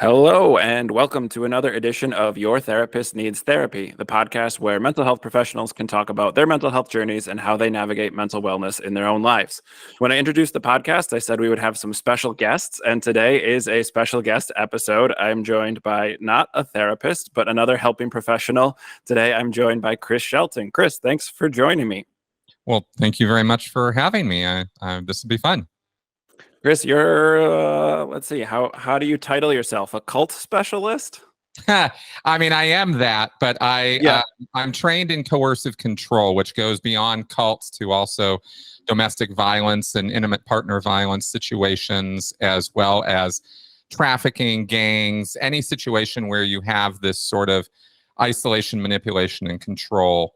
Hello, and welcome to another edition of Your Therapist Needs Therapy, the podcast where mental health professionals can talk about their mental health journeys and how they navigate mental wellness in their own lives. When I introduced the podcast, I said we would have some special guests, and today is a special guest episode. I'm joined by not a therapist, but another helping professional. Today, I'm joined by Chris Shelton. Chris, thanks for joining me. Well, thank you very much for having me. This will be fun. Chris, you're, let's see, how do you title yourself? A cult specialist? I mean, I am that, but I'm trained in coercive control, which goes beyond cults to also domestic violence and intimate partner violence situations, as well as trafficking, gangs, any situation where you have this sort of isolation, manipulation, and control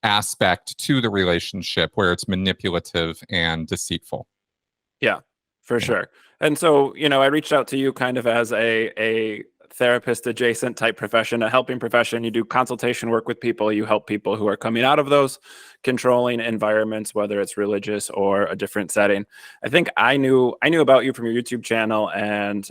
aspect to the relationship where it's manipulative and deceitful. Yeah. For sure. And so, I reached out to you kind of as a therapist adjacent type profession, a helping profession. You do consultation work with people. You help people who are coming out of those controlling environments, whether it's religious or a different setting. I think I knew about you from your YouTube channel and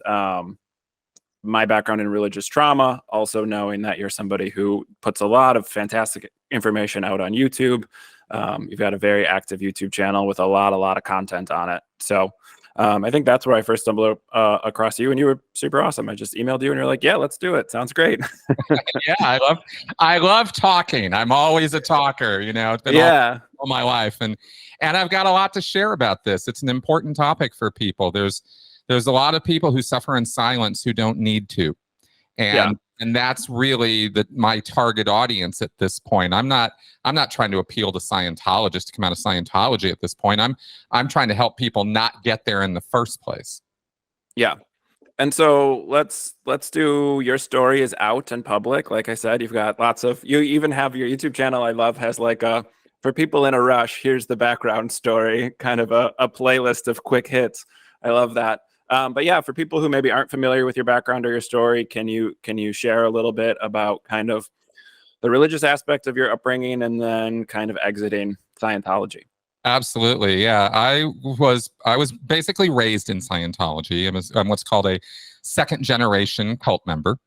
my background in religious trauma, also knowing that you're somebody who puts a lot of fantastic information out on YouTube. You've got a very active YouTube channel with a lot of content on it. So I think that's where I first stumbled across you, and you were super awesome. I just emailed you, and you're like, "Yeah, let's do it. Sounds great." Yeah, I love talking. I'm always a talker. It's been all my life, and I've got a lot to share about this. It's an important topic for people. There's a lot of people who suffer in silence who don't need to, and that's really my target audience at this point. I'm not trying to appeal to Scientologists to come out of Scientology at this point. I'm trying to help people not get there in the first place. Yeah. And so let's do, your story is out and public. Like I said, you've got you even have your YouTube channel, I love, has like for people in a rush, here's the background story, kind of a playlist of quick hits. I love that. But yeah, for people who maybe aren't familiar with your background or your story, can you share a little bit about kind of the religious aspect of your upbringing and then kind of exiting Scientology? Absolutely, yeah. I was basically raised in Scientology. I'm what's called a second generation cult member.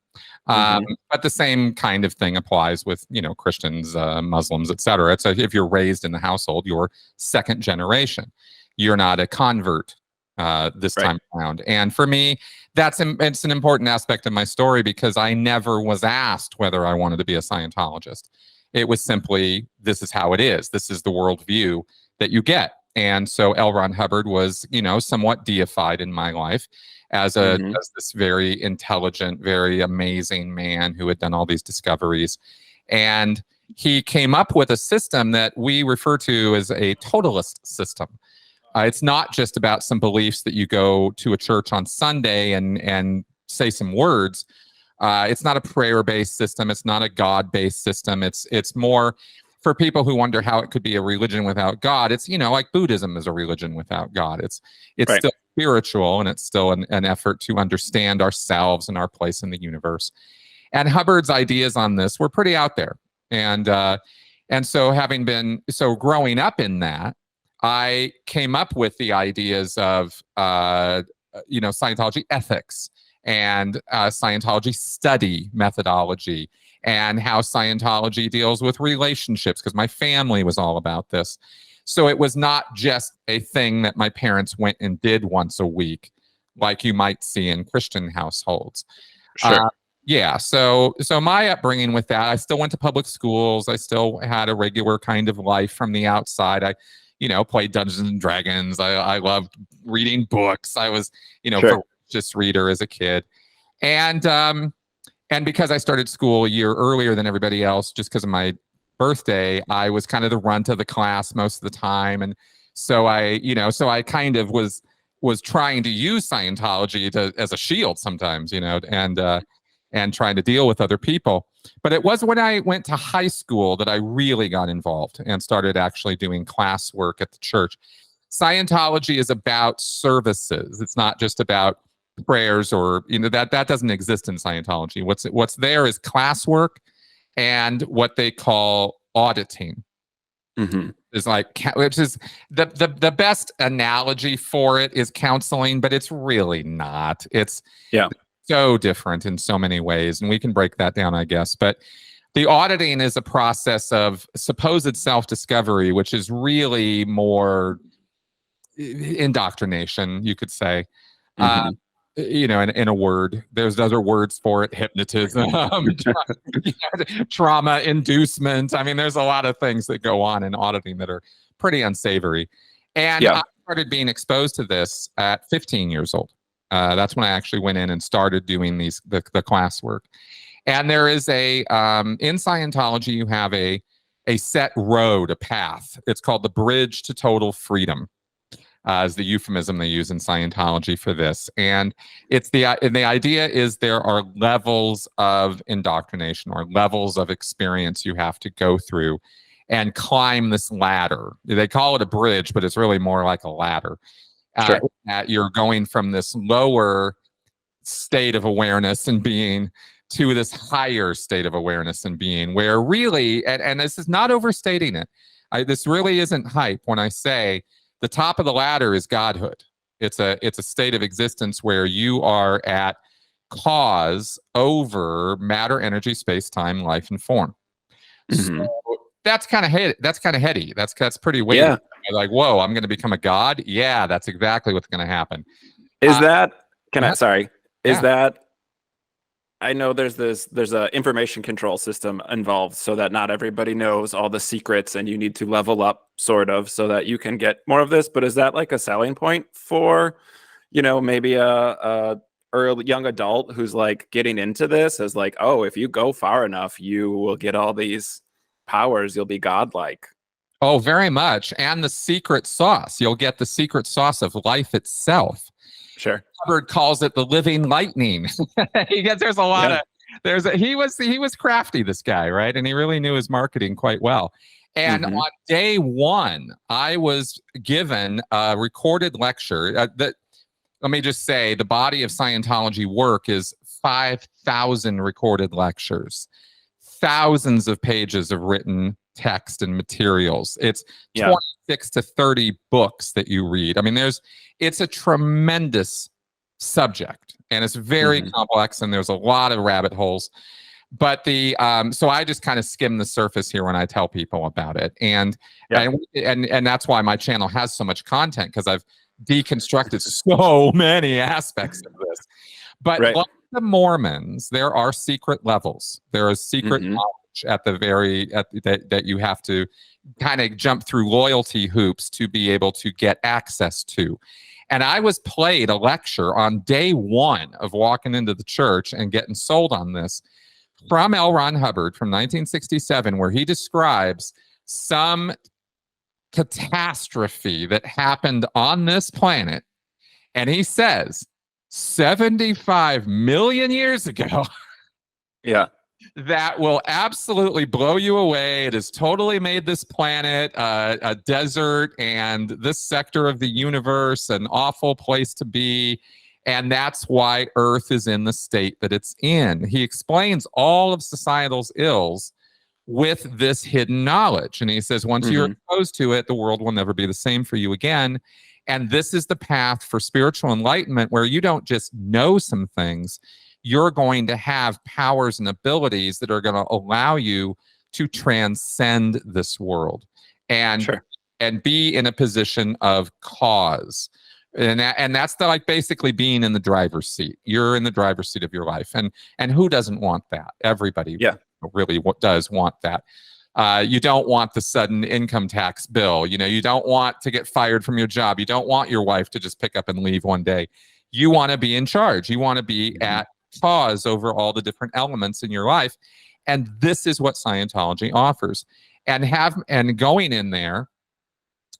But the same kind of thing applies with Christians, Muslims, etc. So if you're raised in the household, you're second generation. You're not a convert this time around. And for me, it's an important aspect of my story because I never was asked whether I wanted to be a Scientologist. It was simply, this is how it is. This is the worldview that you get. And so L. Ron Hubbard was, somewhat deified in my life as as this very intelligent, very amazing man who had done all these discoveries. And he came up with a system that we refer to as a totalist system. It's not just about some beliefs that you go to a church on Sunday and say some words. It's not a prayer-based system. It's not a God-based system. It's more for people who wonder how it could be a religion without God. It's like Buddhism is a religion without God. It's still spiritual, and it's still an effort to understand ourselves and our place in the universe. And Hubbard's ideas on this were pretty out there. And so growing up in that, I came up with the ideas of, Scientology ethics and Scientology study methodology and how Scientology deals with relationships, because my family was all about this. So it was not just a thing that my parents went and did once a week, like you might see in Christian households. Sure. So my upbringing with that, I still went to public schools. I still had a regular kind of life from the outside. I played Dungeons and Dragons. I loved reading books. I was, a voracious reader as a kid. And because I started school a year earlier than everybody else, just because of my birthday, I was kind of the runt of the class most of the time. And so I kind of was trying to use Scientology as a shield sometimes, and trying to deal with other people. But it was when I went to high school that I really got involved and started actually doing class work at the church. Scientology is about services. It's not just about prayers or, that doesn't exist in Scientology. What's there is classwork and what they call auditing. Is which is the best analogy for it is counseling, but it's really not. It's so different in so many ways, and we can break that down, I guess. But the auditing is a process of supposed self-discovery, which is really more indoctrination, you could say. Mm-hmm. In a word, there's other words for it: hypnotism, trauma inducement. I mean, there's a lot of things that go on in auditing that are pretty unsavory. And I started being exposed to this at 15 years old. That's when I actually went in and started doing the classwork. And there is in Scientology, you have a set road, a path. It's called the bridge to total freedom. Is the euphemism they use in Scientology for this. And the idea is there are levels of indoctrination or levels of experience you have to go through and climb this ladder. They call it a bridge, but it's really more like a ladder. Sure. You're going from this lower state of awareness and being to this higher state of awareness and being, where really, and this is not overstating it, this really isn't hype when I say the top of the ladder is godhood. It's a state of existence where you are at cause over matter, energy, space, time, life, and form. Mm-hmm. So that's kind of heady. That's pretty weighty. Yeah. Like, whoa, I'm going to become a god? Yeah, that's exactly what's going to happen. Is that? Is that? I know there's a information control system involved so that not everybody knows all the secrets, and you need to level up sort of so that you can get more of this. But is that like a selling point for, maybe a early young adult who's like getting into this as like, oh, if you go far enough, you will get all these powers. You'll be godlike. Oh, very much. And the secret sauce. You'll get the secret sauce of life itself. Sure. Hubbard calls it the living lightning. There's a lot of he was crafty, this guy, right? And he really knew his marketing quite well. And on day one, I was given a recorded lecture that, let me just say, the body of Scientology work is 5,000 recorded lectures, thousands of pages of written text and materials. It's 26 to 30 books that you read. I mean, it's a tremendous subject, and it's very complex, and there's a lot of rabbit holes. But so I just kind of skim the surface here when I tell people about it, and that's why my channel has so much content, because I've deconstructed so many aspects of this. But like the Mormons, there are secret levels. There is secret knowledge at that you have to kind of jump through loyalty hoops to be able to get access to. And I was played a lecture on day one of walking into the church and getting sold on this from L. Ron Hubbard from 1967, where he describes some catastrophe that happened on this planet. And he says 75 million years ago. Yeah. That will absolutely blow you away. It has totally made this planet a desert, and this sector of the universe an awful place to be. And that's why Earth is in the state that it's in. He explains all of societal's ills with this hidden knowledge. And he says, once you're exposed to it, the world will never be the same for you again. And this is the path for spiritual enlightenment, where you don't just know some things, you're going to have powers and abilities that are going to allow you to transcend this world and be in a position of cause. And that's like basically being in the driver's seat. You're in the driver's seat of your life. And who doesn't want that? Everybody really does want that. You don't want the sudden income tax bill. You don't want to get fired from your job. You don't want your wife to just pick up and leave one day. You want to be in charge. You want to be at cause over all the different elements in your life. And this is what Scientology offers. And going in there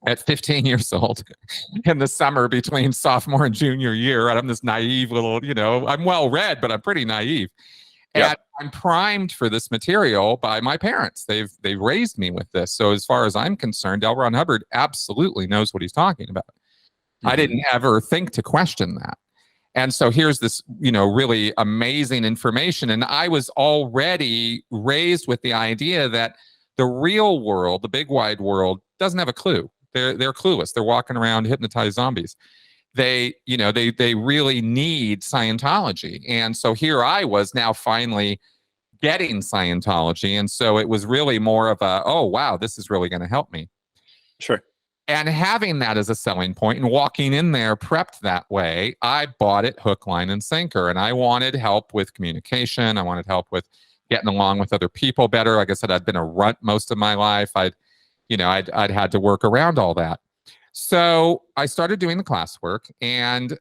at 15 years old in the summer between sophomore and junior year, I'm this naive little, I'm well read, but I'm pretty naive. And I'm primed for this material by my parents. They've raised me with this. So as far as I'm concerned, L. Ron Hubbard absolutely knows what he's talking about. I didn't ever think to question that. And so here's this, really amazing information. And I was already raised with the idea that the real world, the big wide world, doesn't have a clue. They're clueless. They're walking around hypnotized zombies. they really need Scientology. And so here I was now finally getting Scientology. And so it was really more of a, oh, wow, this is really going to help me. Sure. And having that as a selling point and walking in there prepped that way, I bought it hook, line, and sinker. And I wanted help with communication. I wanted help with getting along with other people better. Like I said, I'd been a runt most of my life. I'd had to work around all that. So I started doing the classwork and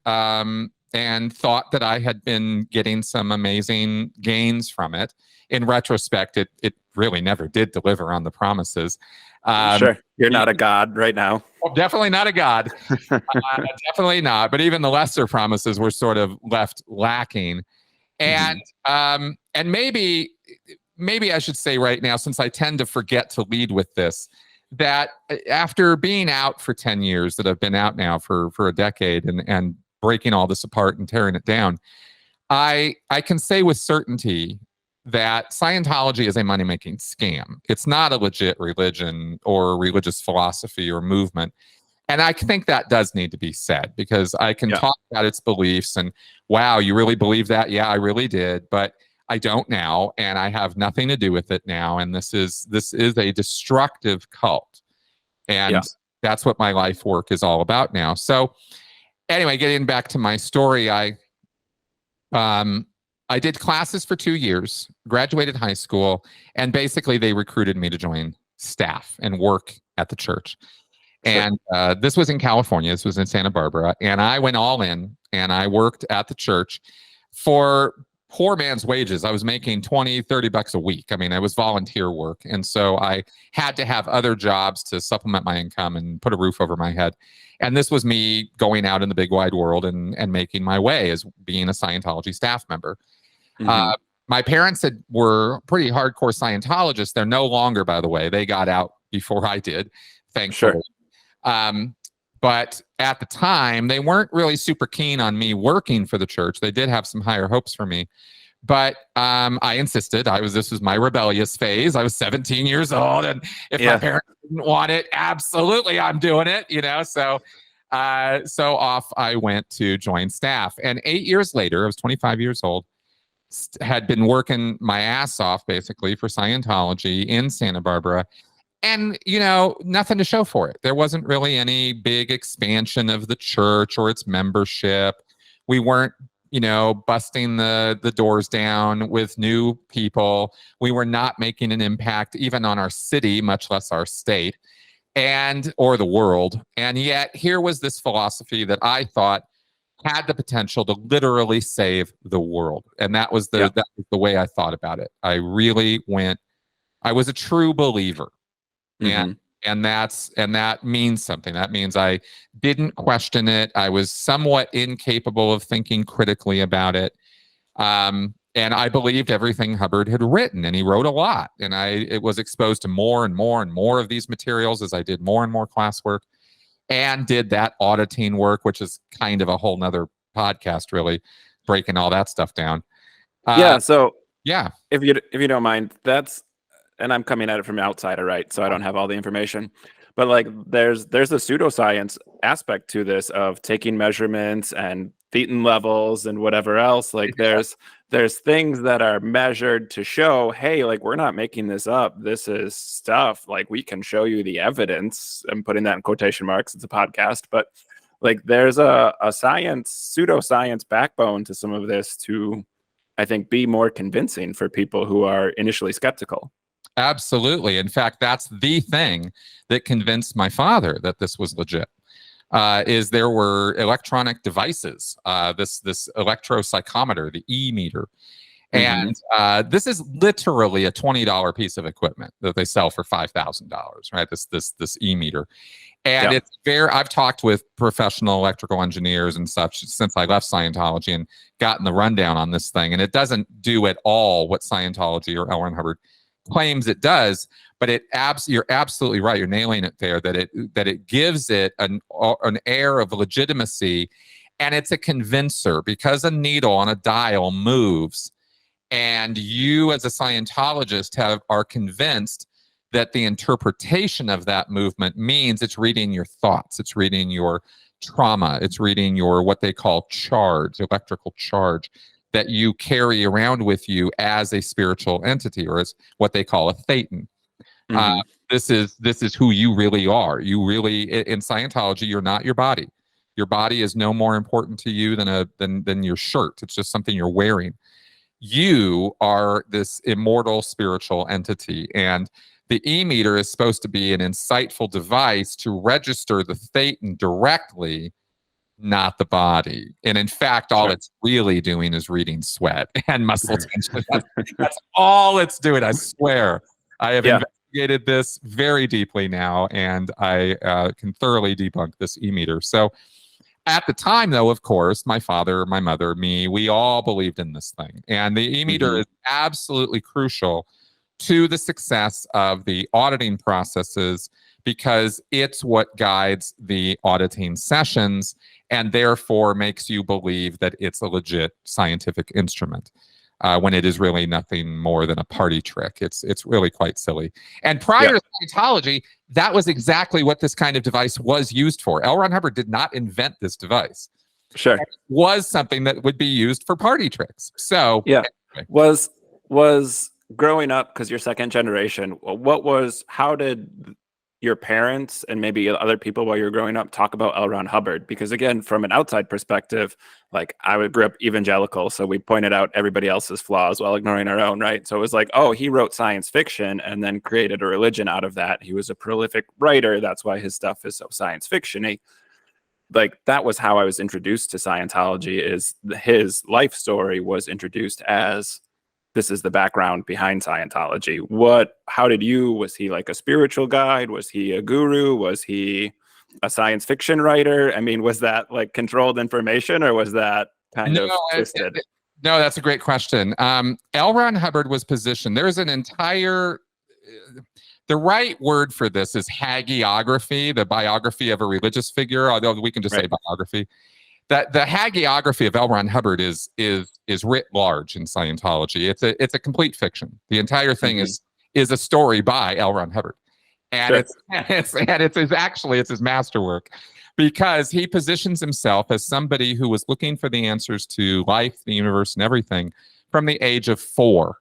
thought that I had been getting some amazing gains from it. In retrospect, it really never did deliver on the promises. Sure. You're not a god right now. Well, definitely not a god. Definitely not. But even the lesser promises were sort of left lacking. And maybe I should say right now, since I tend to forget to lead with this, that after being out for 10 years, that I've been out now for a decade and breaking all this apart and tearing it down, I can say with certainty that Scientology is a money-making scam. It's not a legit religion or religious philosophy or movement. And I think that does need to be said, because I can talk about its beliefs and, wow, you really believe that? Yeah, I really did. But I don't now, and I have nothing to do with it now. And this is a destructive cult. And that's what my life work is all about now. So anyway, getting back to my story, I did classes for 2 years, graduated high school, and basically they recruited me to join staff and work at the church. And this was in California. This was in Santa Barbara. And I went all in and I worked at the church for poor man's wages. I was making $20-30 a week. I mean, it was volunteer work. And so I had to have other jobs to supplement my income and put a roof over my head. And this was me going out in the big wide world and making my way as being a Scientology staff member. My parents were pretty hardcore Scientologists. They're no longer, by the way. They got out before I did, thankfully. But at the time, they weren't really super keen on me working for the church. They did have some higher hopes for me. But I insisted. This was my rebellious phase. I was 17 years old. And if my parents didn't want it, absolutely, I'm doing it. So off I went to join staff. And 8 years later, I was 25 years old, had been working my ass off basically for Scientology in Santa Barbara. And, nothing to show for it. There wasn't really any big expansion of the church or its membership. We weren't, busting the doors down with new people. We were not making an impact even on our city, much less our state or the world. And yet here was this philosophy that I thought had the potential to literally save the world. And that was the way I thought about it. I was a true believer. And that means something. That means I didn't question it. I was somewhat incapable of thinking critically about it. And I believed everything Hubbard had written, and he wrote a lot. And it was exposed to more and more and more of these materials as I did more and more classwork and did that auditing work, which is kind of a whole nother podcast, really breaking all that stuff down. So if you don't mind, and I'm coming at it from the outsider, right? So I don't have all the information, but like there's a pseudoscience aspect to this of taking measurements and thetan levels and whatever else. Like there's things that are measured to show, hey, like we're not making this up. This is stuff, like we can show you the evidence. I'm putting that in quotation marks. It's a podcast, but like there's a pseudoscience backbone to some of this to, I think, be more convincing for people who are initially skeptical. Absolutely. In fact, that's the thing that convinced my father that this was legit. Is there were electronic devices, this electropsychometer, the E-meter. And this is literally a $20 piece of equipment that they sell for $5,000, right? This E-meter. And it's I've talked with professional electrical engineers and such since I left Scientology and gotten the rundown on this thing. And it doesn't do at all what Scientology or L. Ron Hubbard claims it does, but you're absolutely right. You're nailing it there, that it gives it an air of legitimacy, and it's a convincer because a needle on a dial moves, and you as a Scientologist are convinced that the interpretation of that movement means it's reading your thoughts, it's reading your trauma, it's reading your what they call charge, electrical charge, that you carry around with you as a spiritual entity, or as what they call a thetan. Mm-hmm. This is who you really are. You really, in Scientology, you're not your body. Your body is no more important to you than your shirt. It's just something you're wearing. You are this immortal spiritual entity, and the e-meter is supposed to be an insightful device to register the thetan directly, not the body. And in fact, all it's really doing is reading sweat and muscle tension. That's all it's doing, I swear. I have investigated this very deeply now, and I can thoroughly debunk this e-meter. So at the time, though, of course, my father, my mother, me, we all believed in this thing. And the e-meter is absolutely crucial to the success of the auditing processes, because it's what guides the auditing sessions and therefore makes you believe that it's a legit scientific instrument, when it is really nothing more than a party trick. It's really quite silly. And prior to Scientology, that was exactly what this kind of device was used for. L. Ron Hubbard did not invent this device. Sure. It was something that would be used for party tricks. So anyway. Was growing up, because you're second generation, how did your parents and maybe other people while you're growing up talk about L. Ron Hubbard? Because again, from an outside perspective, like I grew up evangelical, so we pointed out everybody else's flaws while ignoring our own, right? So it was like, oh, he wrote science fiction and then created a religion out of that. He was a prolific writer. That's why his stuff is so science fiction-y. Like, that was how I was introduced to Scientology, is his life story was introduced as, this is the background behind Scientology. Was he like a spiritual guide? Was he a guru? Was he a science fiction writer? I mean, was that like controlled information, or was that kind of twisted? No, that's a great question. L. Ron Hubbard was positioned. There's an entire, the right word for this is hagiography, the biography of a religious figure, although we can just say biography. That the hagiography of L. Ron Hubbard is writ large in Scientology. It's a complete fiction. The entire thing is a story by L. Ron Hubbard, and it's his masterwork, because he positions himself as somebody who was looking for the answers to life, the universe, and everything from the age of 4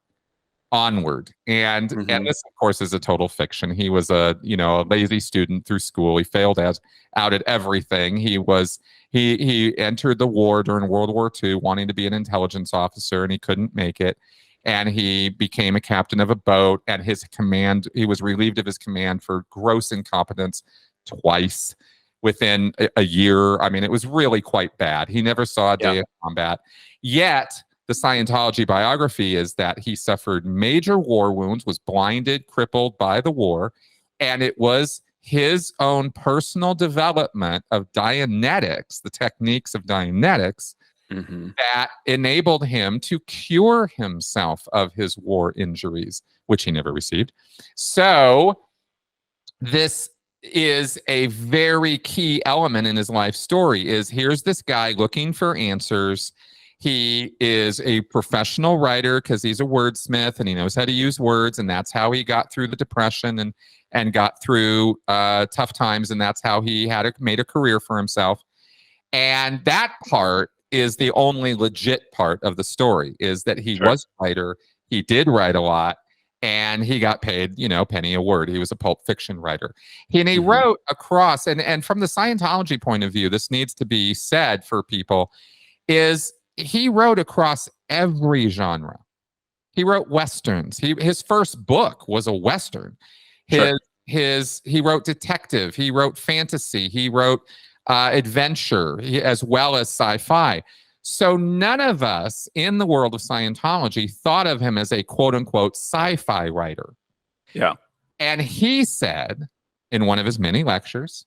onward. And this, of course, is a total fiction. He was a lazy student through school. He failed out at everything. He entered the war during World War II wanting to be an intelligence officer, and he couldn't make it. And he became a captain of a boat, and he was relieved of his command for gross incompetence twice within a year. I mean, it was really quite bad. He never saw a day of combat. Yet the Scientology biography is that he suffered major war wounds, was blinded, crippled by the war, and it was his own personal development of Dianetics, the techniques of Dianetics, that enabled him to cure himself of his war injuries, which he never received. So this is a very key element in his life story. Is here's this guy looking for answers. He is a professional writer because he's a wordsmith and he knows how to use words, and that's how he got through the depression and got through tough times, and that's how he made a career for himself. And that part is the only legit part of the story, is that he was a writer, he did write a lot, and he got paid, penny a word. He was a pulp fiction writer. He wrote across, and from the Scientology point of view, this needs to be said for people, is he wrote across every genre. He wrote Westerns. His first book was a Western. He wrote detective. He wrote fantasy. He wrote adventure, as well as sci-fi. So none of us in the world of Scientology thought of him as a quote-unquote sci-fi writer. Yeah. And he said in one of his many lectures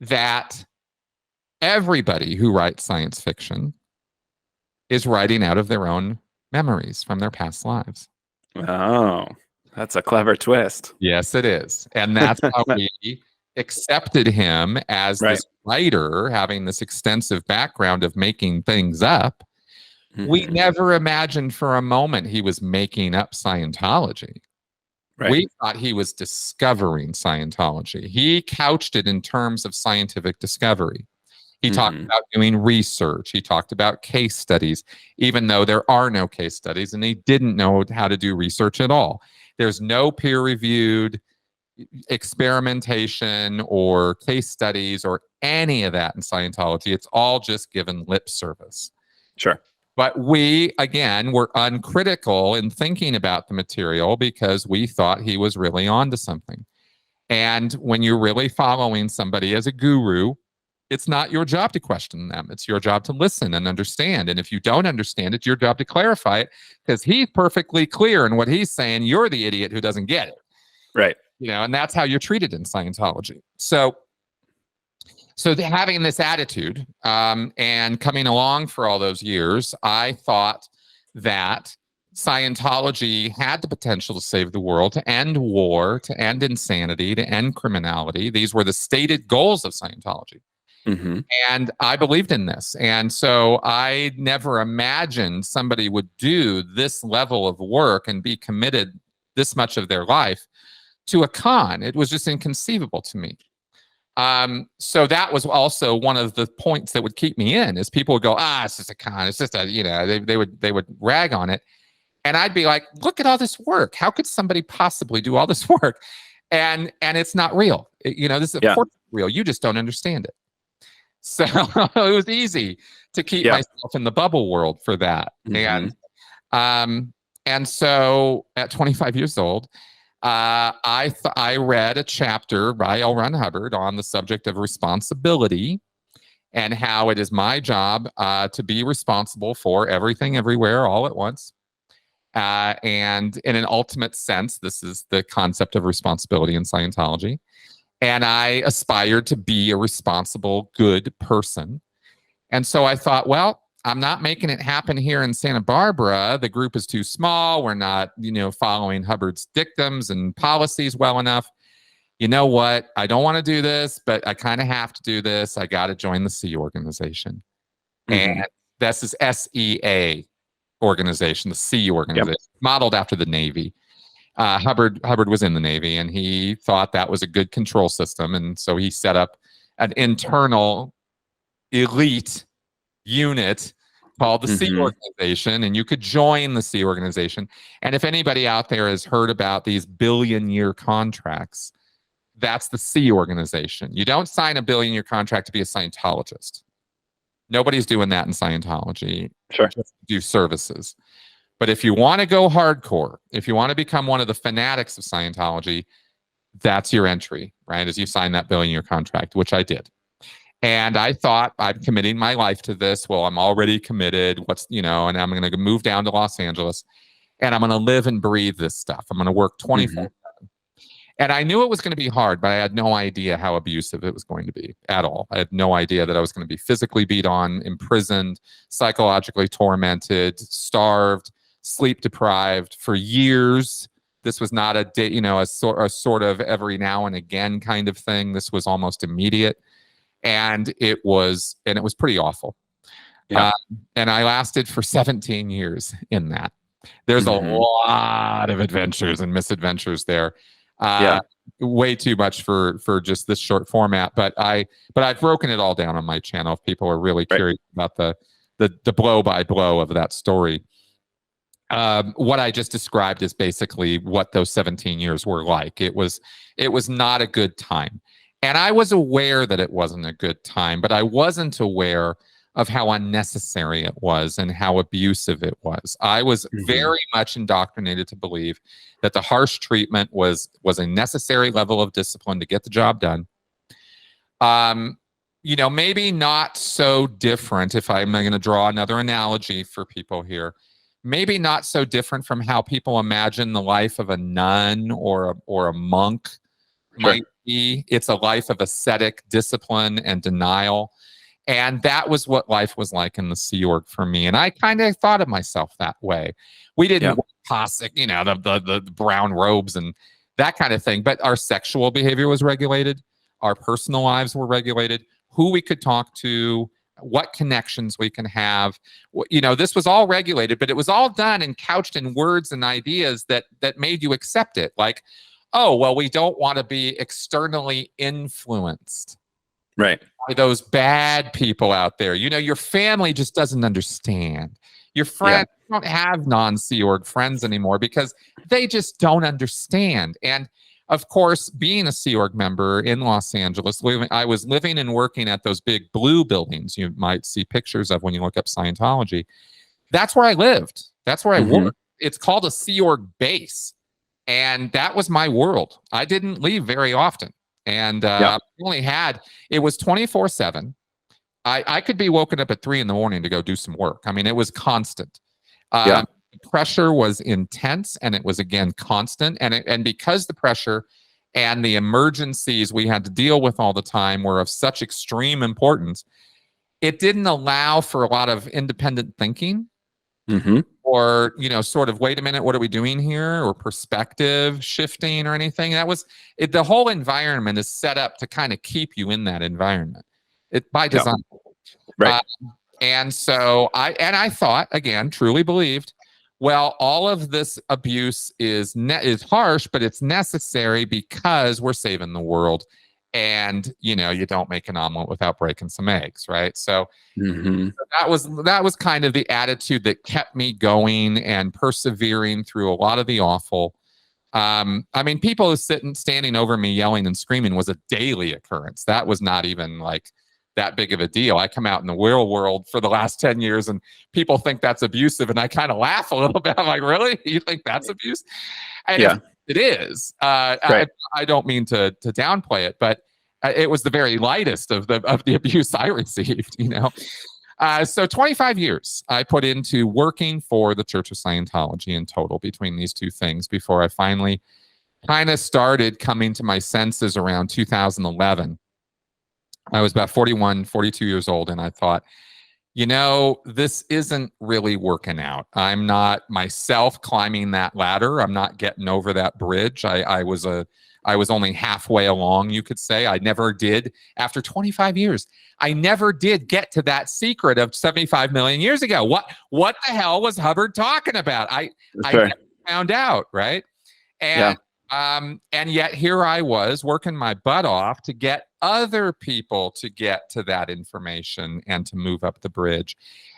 that everybody who writes science fiction is writing out of their own memories from their past lives. Oh, that's a clever twist. Yes, it is. And that's how we accepted him as this writer, having this extensive background of making things up. We never imagined for a moment he was making up Scientology. Right. We thought he was discovering Scientology. He couched it in terms of scientific discovery. He talked about doing research. He talked about case studies, even though there are no case studies, and he didn't know how to do research at all. There's no peer-reviewed experimentation or case studies or any of that in Scientology. It's all just given lip service. Sure. But we, again, were uncritical in thinking about the material because we thought he was really onto something. And when you're really following somebody as a guru, it's not your job to question them. It's your job to listen and understand. And if you don't understand it, it's your job to clarify it, because he's perfectly clear in what he's saying. You're the idiot who doesn't get it. Right. You know, and that's how you're treated in Scientology. So having this attitude and coming along for all those years, I thought that Scientology had the potential to save the world, to end war, to end insanity, to end criminality. These were the stated goals of Scientology. And I believed in this. And so I never imagined somebody would do this level of work and be committed this much of their life to a con. It was just inconceivable to me. So that was also one of the points that would keep me in, is people would go, it's just a con. It's just a, you know, they would rag on it. And I'd be like, look at all this work. How could somebody possibly do all this work? And it's not real. You know, this is of course real. You just don't understand it. So it was easy to keep myself in the bubble world for that. And so at 25 years old, I read a chapter by L. Ron Hubbard on the subject of responsibility and how it is my job to be responsible for everything, everywhere, all at once. And in an ultimate sense, this is the concept of responsibility in Scientology. And I aspired to be a responsible, good person. And so I thought, well, I'm not making it happen here in Santa Barbara. The group is too small. We're not, you know, following Hubbard's dictums and policies well enough. You know what? I don't want to do this, but I kind of have to do this. I got to join the Sea organization. And that's this SEA organization, the Sea organization, modeled after the Navy. Hubbard was in the Navy, and he thought that was a good control system. And so he set up an internal elite unit called the Sea organization, and you could join the Sea organization. And if anybody out there has heard about these billion-year contracts, that's the Sea organization. You don't sign a billion-year contract to be a Scientologist. Nobody's doing that in Scientology. Sure. Just do services. But if you want to go hardcore, if you want to become one of the fanatics of Scientology, that's your entry, right? As you sign that billion-year contract, which I did. And I thought, I'm committing my life to this. Well, I'm already committed. And I'm going to move down to Los Angeles, and I'm going to live and breathe this stuff. I'm going to work 24/7. And I knew it was going to be hard, but I had no idea how abusive it was going to be at all. I had no idea that I was going to be physically beat on, imprisoned, psychologically tormented, starved, sleep deprived for years. This was not a day, a sort of every now and again kind of thing. This was almost immediate. And it was pretty awful. And I lasted for 17 years in that. There's a lot of adventures and misadventures there. Way too much for just this short format. But I've broken it all down on my channel if people are really curious about the blow by blow of that story. What I just described is basically what those 17 years were like. It was not a good time. And I was aware that it wasn't a good time, but I wasn't aware of how unnecessary it was and how abusive it was. I was very much indoctrinated to believe that the harsh treatment was a necessary level of discipline to get the job done. Maybe not so different, if I'm going to draw another analogy for people here, maybe not so different from how people imagine the life of a nun or a monk might be. It's a life of ascetic discipline and denial. And that was what life was like in the Sea Org for me. And I kind of thought of myself that way. We didn't wear Cossack, the brown robes and that kind of thing. But our sexual behavior was regulated. Our personal lives were regulated. Who we could talk to, what connections we can have. You know, this was all regulated, but it was all done and couched in words and ideas that made you accept it. Like, oh, well, we don't want to be externally influenced Right. by those bad people out there. You know, your family just doesn't understand. Your friends don't have non-Sea Org friends anymore because they just don't understand. And of course, being a Sea Org member in Los Angeles, I was living and working at those big blue buildings you might see pictures of when you look up Scientology. That's where I lived. That's where I worked. It's called a Sea Org base. And that was my world. I didn't leave very often. And I only had, it was 24/7. I could be woken up at 3 a.m. to go do some work. I mean, it was constant. The pressure was intense, and it was, again, constant. And because the pressure and the emergencies we had to deal with all the time were of such extreme importance, it didn't allow for a lot of independent thinking. Or, you know, sort of, wait a minute, what are we doing here? Or perspective shifting or anything. That was it. The whole environment is set up to kind of keep you in that environment. It by design. Right. And so I thought, again, truly believed, well, all of this abuse is harsh, but it's necessary because we're saving the world. And, you know, you don't make an omelet without breaking some eggs, right? So, so that was kind of the attitude that kept me going and persevering through a lot of the awful. I mean, people standing over me yelling and screaming was a daily occurrence. That was not even like that big of a deal. I come out in the real world for the last 10 years and people think that's abusive, and I kind of laugh a little bit. I'm like, really? You think that's abuse? And it is. I don't mean to downplay it, but it was the very lightest of the abuse I received, you know. So 25 years I put into working for the Church of Scientology in total between these two things before I finally kind of started coming to my senses around 2011. I was about 41, 42 years old, and I thought, you know, this isn't really working out. I'm not myself climbing that ladder. I'm not getting over that bridge. I was only halfway along, you could say. I never did. After 25 years, I never did get to that secret of 75 million years ago. What the hell was Hubbard talking about? I never found out, right? And and yet here I was working my butt off to get other people to get to that information and to move up the bridge.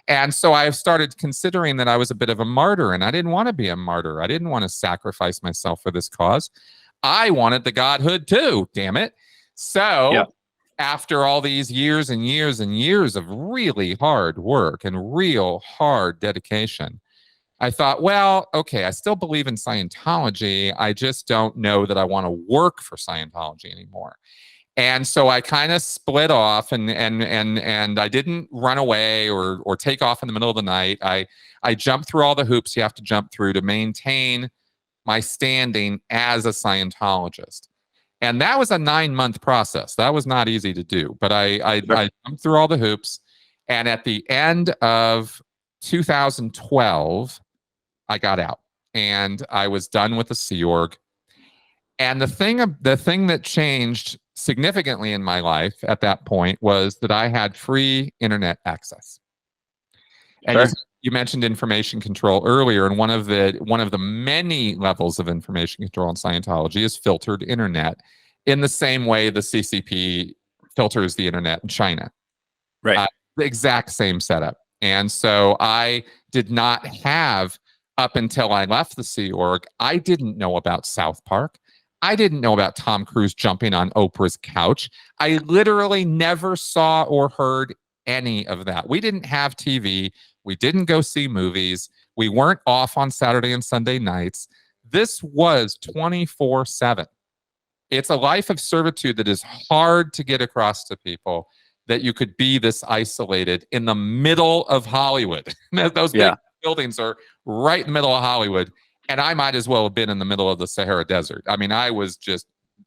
And so I started considering that I was a bit of a martyr, and I didn't want to be a martyr. I didn't want to sacrifice myself for this cause. I wanted the godhood too, damn it. So after all these years and years and years of really hard work and real hard dedication, I thought, well, okay, I still believe in Scientology. I just don't know that I want to work for Scientology anymore. And so I kind of split off, and I didn't run away or take off in the middle of the night. I jumped through all the hoops you have to jump through to maintain my standing as a Scientologist. And that was a 9-month process. That was not easy to do, but I jumped through all the hoops. And at the end of 2012, I got out and I was done with the Sea Org. And the thing that changed significantly in my life at that point was that I had free internet access. And you mentioned information control earlier, and one of the many levels of information control in Scientology is filtered internet, in the same way the CCP filters the internet in China. Right. The exact same setup. And so I did not have, up until I left the Sea Org, I didn't know about South Park. I didn't know about Tom Cruise jumping on Oprah's couch. I literally never saw or heard any of that. We didn't have TV. We didn't go see movies. We weren't off on Saturday and Sunday nights. This was 24/7. It's a life of servitude that is hard to get across to people, that you could be this isolated in the middle of Hollywood. Those big buildings are right in the middle of Hollywood. And I might as well have been in the middle of the Sahara Desert. I mean, I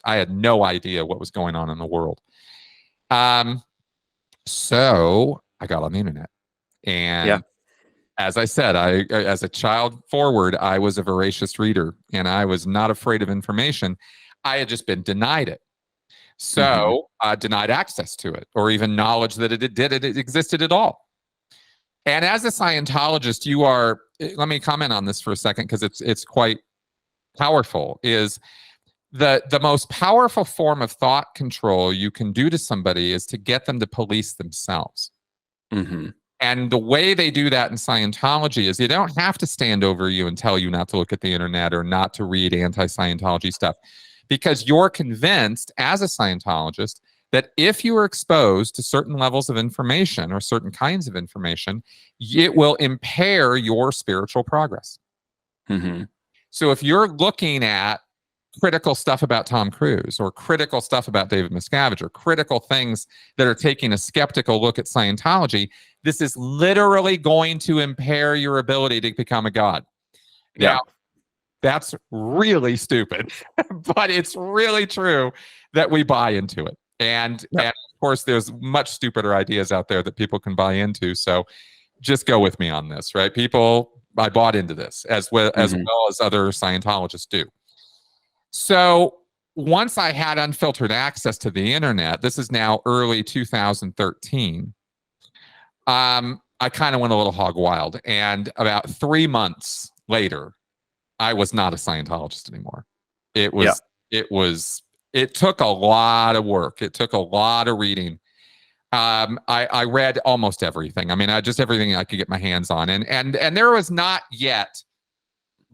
had no idea what was going on in the world. So I got on the internet. And as I said, as a child forward, I was a voracious reader, and I was not afraid of information. I had just been denied it. So denied access to it, or even knowledge that it existed at all. And as a Scientologist, you are, let me comment on this for a second, because it's quite powerful, is the most powerful form of thought control you can do to somebody is to get them to police themselves. And the way they do that in Scientology is, you don't have to stand over you and tell you not to look at the internet or not to read anti-Scientology stuff, because you're convinced as a Scientologist that if you are exposed to certain levels of information or certain kinds of information, it will impair your spiritual progress. So if you're looking at critical stuff about Tom Cruise, or critical stuff about David Miscavige, or critical things that are taking a skeptical look at Scientology, this is literally going to impair your ability to become a god. Now, that's really stupid, but it's really true that we buy into it. And of course, there's much stupider ideas out there that people can buy into. So just go with me on this, right? I bought into this as well as other Scientologists do. So once I had unfiltered access to the internet, this is now early 2013, I kind of went a little hog wild. And about 3 months later, I was not a Scientologist anymore. It took a lot of work. It took a lot of reading. I read almost everything. I mean, just everything I could get my hands on. And there was not yet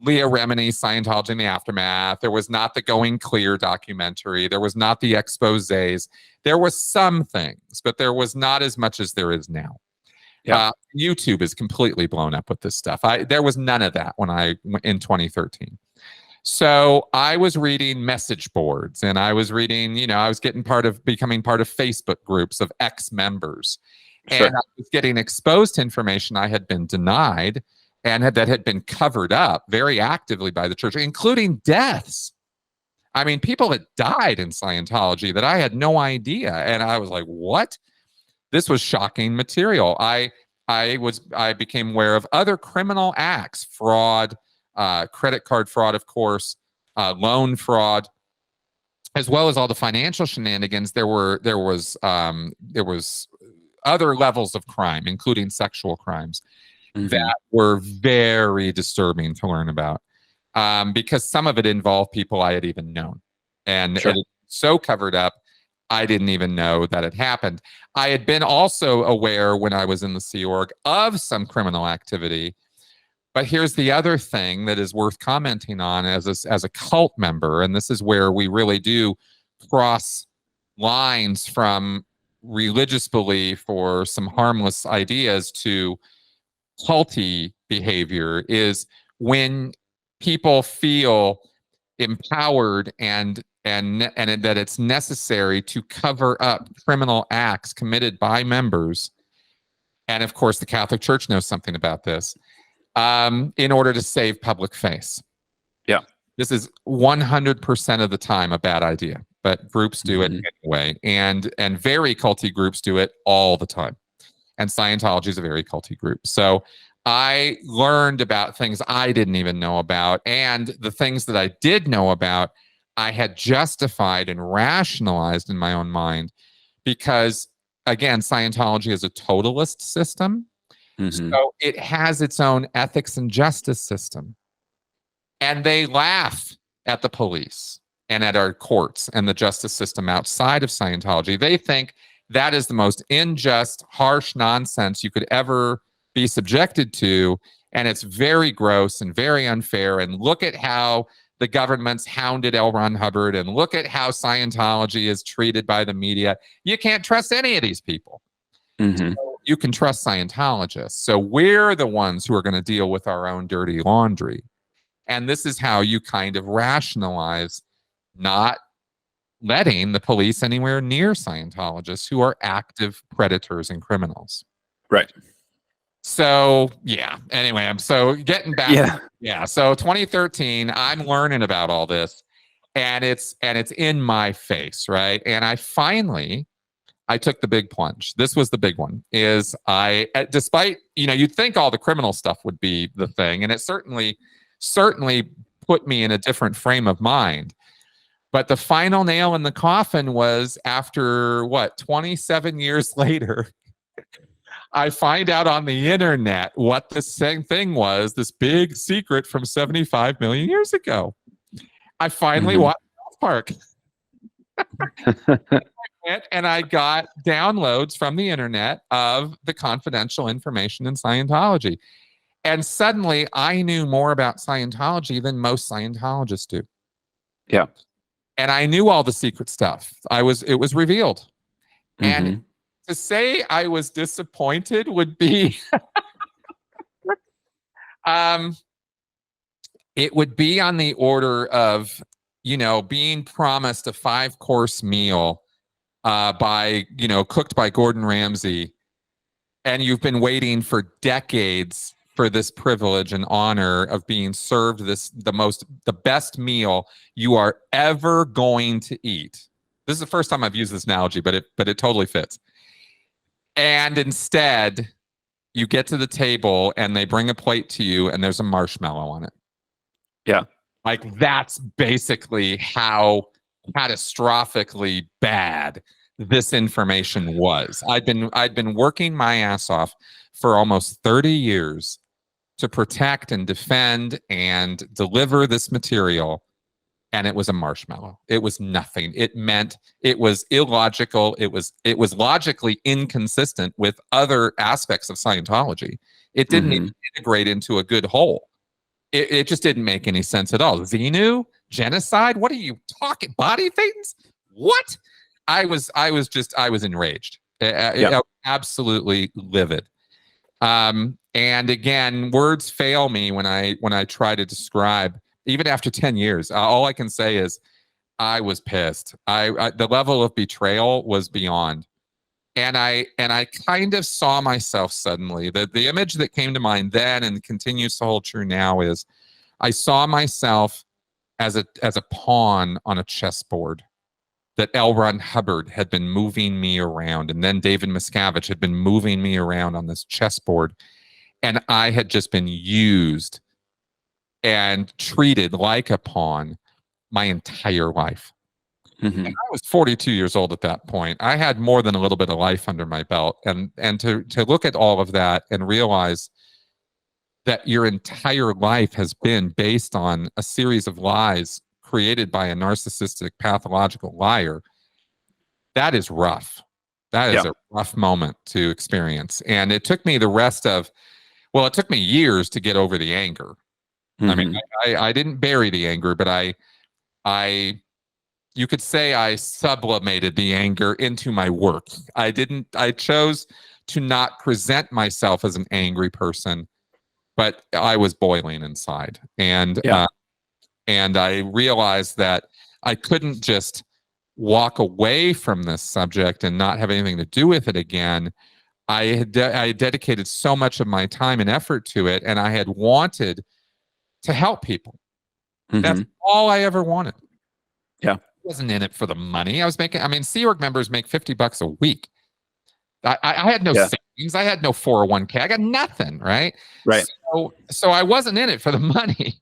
Leah Remini's Scientology in the Aftermath. There was not the Going Clear documentary. There was not the exposés. There was some things, but there was not as much as there is now. YouTube is completely blown up with this stuff. There was none of that in 2013. So I was reading message boards, and I was reading, I was becoming part of Facebook groups of ex-members. And I was getting exposed to information I had been denied, and that had been covered up very actively by the church, including deaths. I mean, people had died in Scientology that I had no idea. And I was like, what? This was shocking material. I became aware of other criminal acts, fraud, credit card fraud, of course, loan fraud, as well as all the financial shenanigans. There was other levels of crime, including sexual crimes, that were very disturbing to learn about, because some of it involved people I had even known, and it was so covered up, I didn't even know that it happened. I had been also aware when I was in the Sea Org of some criminal activity. But here's the other thing that is worth commenting on as a cult member, and this is where we really do cross lines from religious belief or some harmless ideas to culty behavior, is when people feel empowered and that it's necessary to cover up criminal acts committed by members. And of course, the Catholic Church knows something about this, in order to save public face. This is 100% of the time a bad idea, but groups do it anyway. And very culty groups do it all the time. And Scientology is a very culty group. So I learned about things I didn't even know about. And the things that I did know about, I had justified and rationalized in my own mind, because, again, Scientology is a totalist system. So it has its own ethics and justice system. And they laugh at the police and at our courts and the justice system outside of Scientology. They think that is the most unjust, harsh nonsense you could ever be subjected to. And it's very gross and very unfair. And look at how the government's hounded L. Ron Hubbard, and look at how Scientology is treated by the media. You can't trust any of these people. So you can trust Scientologists. So we're the ones who are going to deal with our own dirty laundry. And this is how you kind of rationalize not letting the police anywhere near Scientologists who are active predators and criminals. Right. So, yeah. Anyway, I'm so getting back. So 2013, I'm learning about all this, and it's in my face, right? And I took the big plunge. This was the big one. Despite, you'd think all the criminal stuff would be the thing, and it certainly put me in a different frame of mind. But the final nail in the coffin was after 27 years later, I find out on the internet what the same thing was, this big secret from 75 million years ago. I finally watched South Park. And I got downloads from the internet of the confidential information in Scientology. And suddenly I knew more about Scientology than most Scientologists do. Yeah. And I knew all the secret stuff. It was revealed. And to say I was disappointed would be it would be on the order of, being promised a 5-course meal cooked by Gordon Ramsay, and you've been waiting for decades for this privilege and honor of being served the best meal you are ever going to eat. This is the first time I've used this analogy, but it totally fits. And instead, you get to the table and they bring a plate to you and there's a marshmallow on it. Yeah. Like, that's basically how catastrophically bad this information was. I'd been working my ass off for almost 30 years to protect and defend and deliver this material, and it was a marshmallow. It was nothing. It meant it was illogical. It was logically inconsistent with other aspects of Scientology. It didn't even integrate into a good whole. It just didn't make any sense at all. Xenu, genocide. What are you talking? Body things? What? I was enraged. Absolutely livid. And again, words fail me when I try to describe. Even after 10 years, all I can say is I was pissed. The level of betrayal was beyond. And I kind of saw myself suddenly. The image that came to mind then and continues to hold true now is I saw myself as a pawn on a chessboard that L. Ron Hubbard had been moving me around, and then David Miscavige had been moving me around on this chessboard, and I had just been used and treated like a pawn my entire life. And I was 42 years old at that point. I had more than a little bit of life under my belt, and to look at all of that and realize that your entire life has been based on a series of lies created by a narcissistic, pathological liar, that is rough. That is a rough moment to experience. And it took me it took me years to get over the anger. I mean, I didn't bury the anger, but you could say I sublimated the anger into my work. I chose to not present myself as an angry person, but I was boiling inside. And I realized that I couldn't just walk away from this subject and not have anything to do with it again. I had dedicated so much of my time and effort to it, and I had wanted to help people. That's all I ever wanted. Yeah. I wasn't in it for the money. Sea Org members make $50 a week. I had no savings. I had no 401k. I got nothing, right? Right. So I wasn't in it for the money.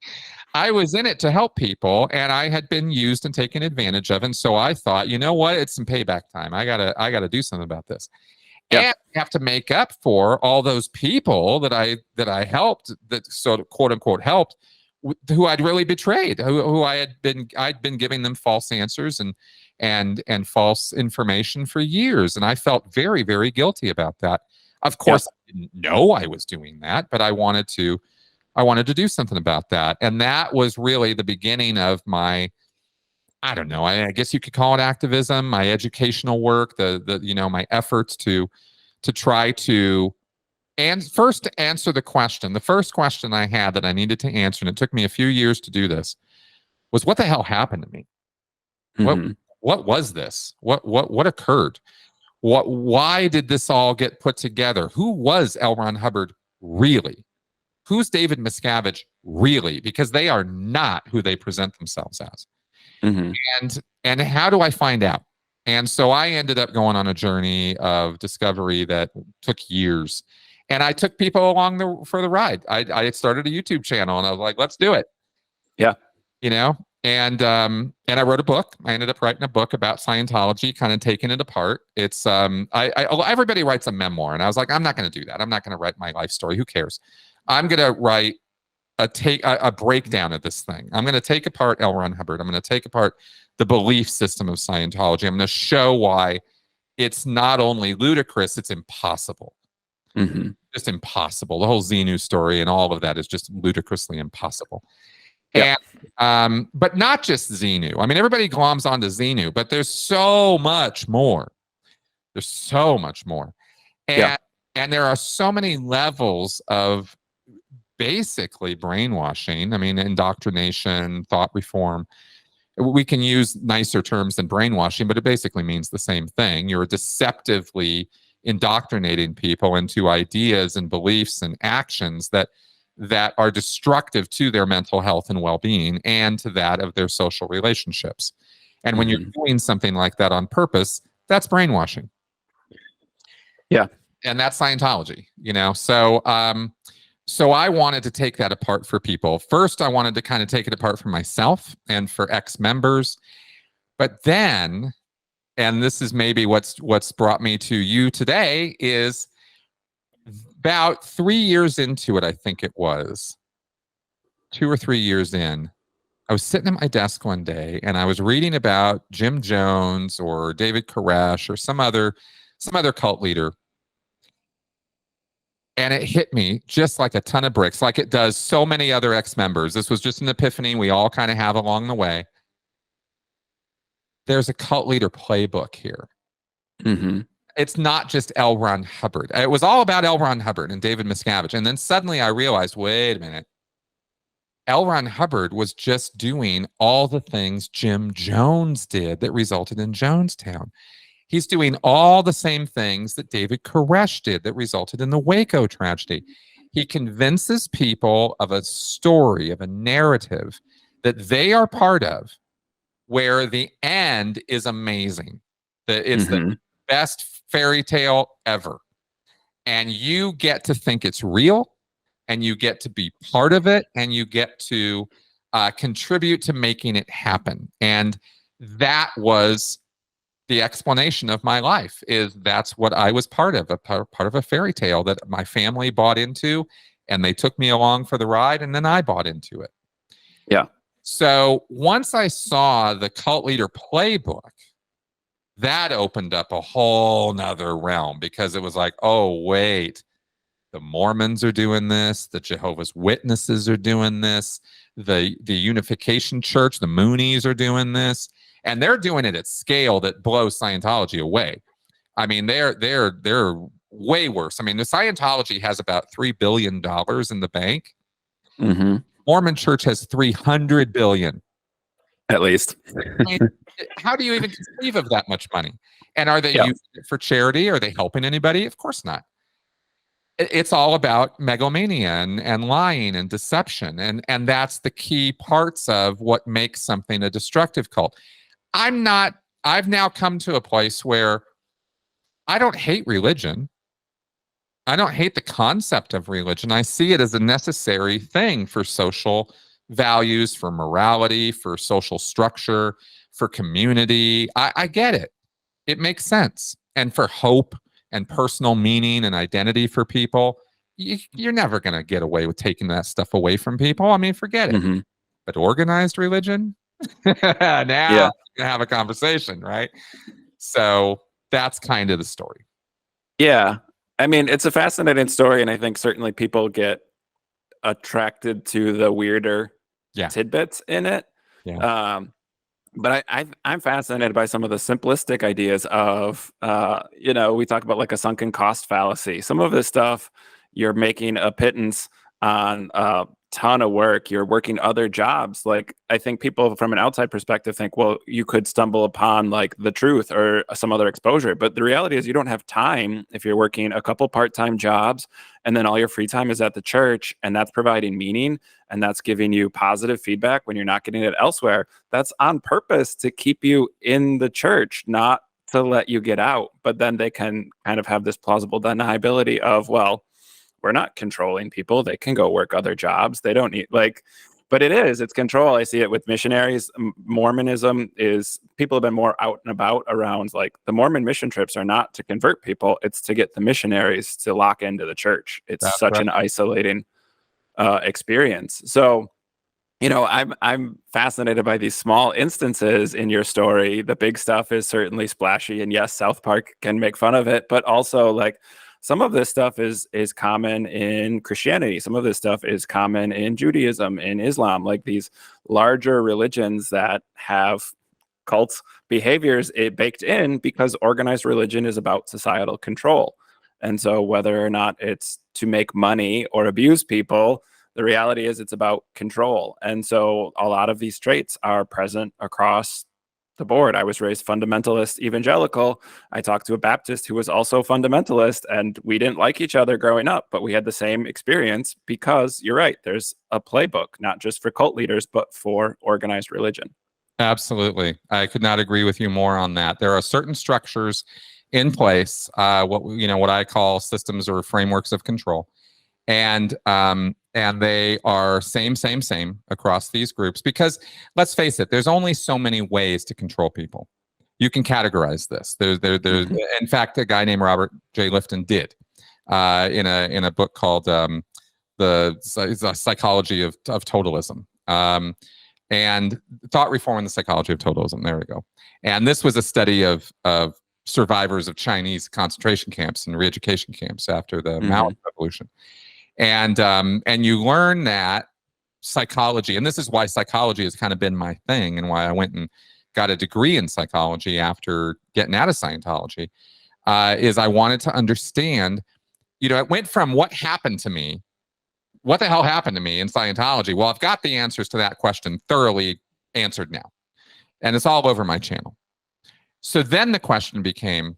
I was in it to help people, and I had been used and taken advantage of. And so I thought, you know what? It's some payback time. I gotta do something about this. And I have to make up for all those people that I helped, that sort of quote unquote helped, who I'd really betrayed, who I'd been giving them false answers and false information for years. And I felt very, very guilty about that. Of course, I didn't know I was doing that, but I wanted to do something about that. And that was really the beginning of my, I don't know, I guess you could call it activism, my educational work, my efforts to try to, and first to answer the question. The first question I had that I needed to answer, and it took me a few years to do this, was what the hell happened to me? What was this? What occurred? Why did this all get put together? Who was L. Ron Hubbard really? Who's David Miscavige really? Because they are not who they present themselves as. And how do I find out? And so I ended up going on a journey of discovery that took years. And I took people along for the ride. I started a YouTube channel, and I was like, let's do it. Yeah. And I wrote a book. I ended up writing a book about Scientology, kind of taking it apart. It's everybody writes a memoir, and I was like, I'm not going to do that. I'm not going to write my life story. Who cares? I'm going to write a breakdown of this thing. I'm going to take apart L. Ron Hubbard. I'm going to take apart the belief system of Scientology. I'm going to show why it's not only ludicrous, it's impossible. Mm-hmm. Just impossible. The whole Xenu story and all of that is just ludicrously impossible. Yeah. And but not just Xenu. I mean, everybody gloms onto Xenu, but there's so much more. There's so much more. And there are so many levels of basically brainwashing. I mean, indoctrination, thought reform. We can use nicer terms than brainwashing, but it basically means the same thing. You're deceptively indoctrinating people into ideas and beliefs and actions that are destructive to their mental health and well-being and to that of their social relationships. And when you're doing something like that on purpose, that's brainwashing. Yeah. And that's Scientology, you know? So I wanted to take that apart for people. First, I wanted to kind of take it apart for myself and for ex-members. But then, and this is maybe what's brought me to you today, is about 3 years into it, I think it was 2 or 3 years in, I was sitting at my desk one day and I was reading about Jim Jones or David Koresh or some other cult leader. And it hit me just like a ton of bricks, like it does so many other ex-members. This was just an epiphany we all kind of have along the way. There's a cult leader playbook here. Mm-hmm. It's not just L. Ron Hubbard. It was all about L. Ron Hubbard and David Miscavige. And then suddenly I realized, wait a minute. L. Ron Hubbard was just doing all the things Jim Jones did that resulted in Jonestown. He's doing all the same things that David Koresh did that resulted in the Waco tragedy. He convinces people of a story, of a narrative that they are part of, where the end is amazing. It's the best fairy tale ever. And you get to think it's real, and you get to be part of it, and you get to contribute to making it happen. And that was the explanation of my life, is that's what I was part of a fairy tale that my family bought into, and they took me along for the ride, and then I bought into it. Yeah. So once I saw the cult leader playbook, that opened up a whole nother realm, because it was like, oh, wait, the Mormons are doing this, the Jehovah's Witnesses are doing this, the Unification Church, the Moonies are doing this, and they're doing it at scale that blows Scientology away. I mean, they're way worse. I mean, the Scientology has about $3 billion in the bank. Mm-hmm. Mormon Church has $300 billion. At least. I mean, how do you even conceive of that much money? And are they using it for charity? Are they helping anybody? Of course not. It's all about megalomania and lying and deception. And that's the key parts of what makes something a destructive cult. I've now come to a place where I don't hate religion. I don't hate the concept of religion. I see it as a necessary thing for social values, for morality, for social structure, for community. I get it. It makes sense. And for hope and personal meaning and identity for people, you're never going to get away with taking that stuff away from people. I mean, forget it. Mm-hmm. But organized religion? Now we're going to have a conversation, right? So that's kind of the story. Yeah. I mean, it's a fascinating story, and I think certainly people get attracted to the weirder tidbits in it. Yeah. But I'm fascinated by some of the simplistic ideas of, we talk about like a sunken cost fallacy. Some of this stuff, you're making a pittance on a ton of work. You're working other jobs. Like, I think people from an outside perspective think, well, you could stumble upon like the truth or some other exposure. But the reality is you don't have time if you're working a couple part-time jobs and then all your free time is at the church, and that's providing meaning and that's giving you positive feedback when you're not getting it elsewhere. That's on purpose to keep you in the church, not to let you get out. But then they can kind of have this plausible deniability of, well, we're not controlling people. They can go work other jobs. They don't need but But it's control. I see it with missionaries. Mormonism is, people have been more out and about around, like, the Mormon mission trips are not to convert people, it's to get the missionaries to lock into the church. It's That's such right. an isolating experience. So, I'm fascinated by these small instances in your story. The big stuff is certainly splashy, and yes, South Park can make fun of it, but also, like, some of this stuff is common in Christianity. Some of this stuff is common in Judaism, in Islam, like these larger religions that have cult behaviors baked in, because organized religion is about societal control. And so whether or not it's to make money or abuse people, the reality is it's about control. And so a lot of these traits are present across the board. I was raised fundamentalist evangelical. I talked to a Baptist who was also fundamentalist, and we didn't like each other growing up, but we had the same experience, because you're right, there's a playbook, not just for cult leaders, but for organized religion. Absolutely. I could not agree with you more on that. There are certain structures in place, what I call systems or frameworks of control. And they are same across these groups, because let's face it, there's only so many ways to control people. You can categorize this. There's in fact, a guy named Robert J. Lifton did in a book called the Psychology of Totalism, and Thought Reform in the Psychology of Totalism. There we go. And this was a study of survivors of Chinese concentration camps and re-education camps after the Maoist Revolution. And you learn that psychology, and this is why psychology has kind of been my thing, and why I went and got a degree in psychology after getting out of Scientology, is I wanted to understand, it went from what happened to me, what the hell happened to me in Scientology? Well, I've got the answers to that question thoroughly answered now, and it's all over my channel. So then the question became,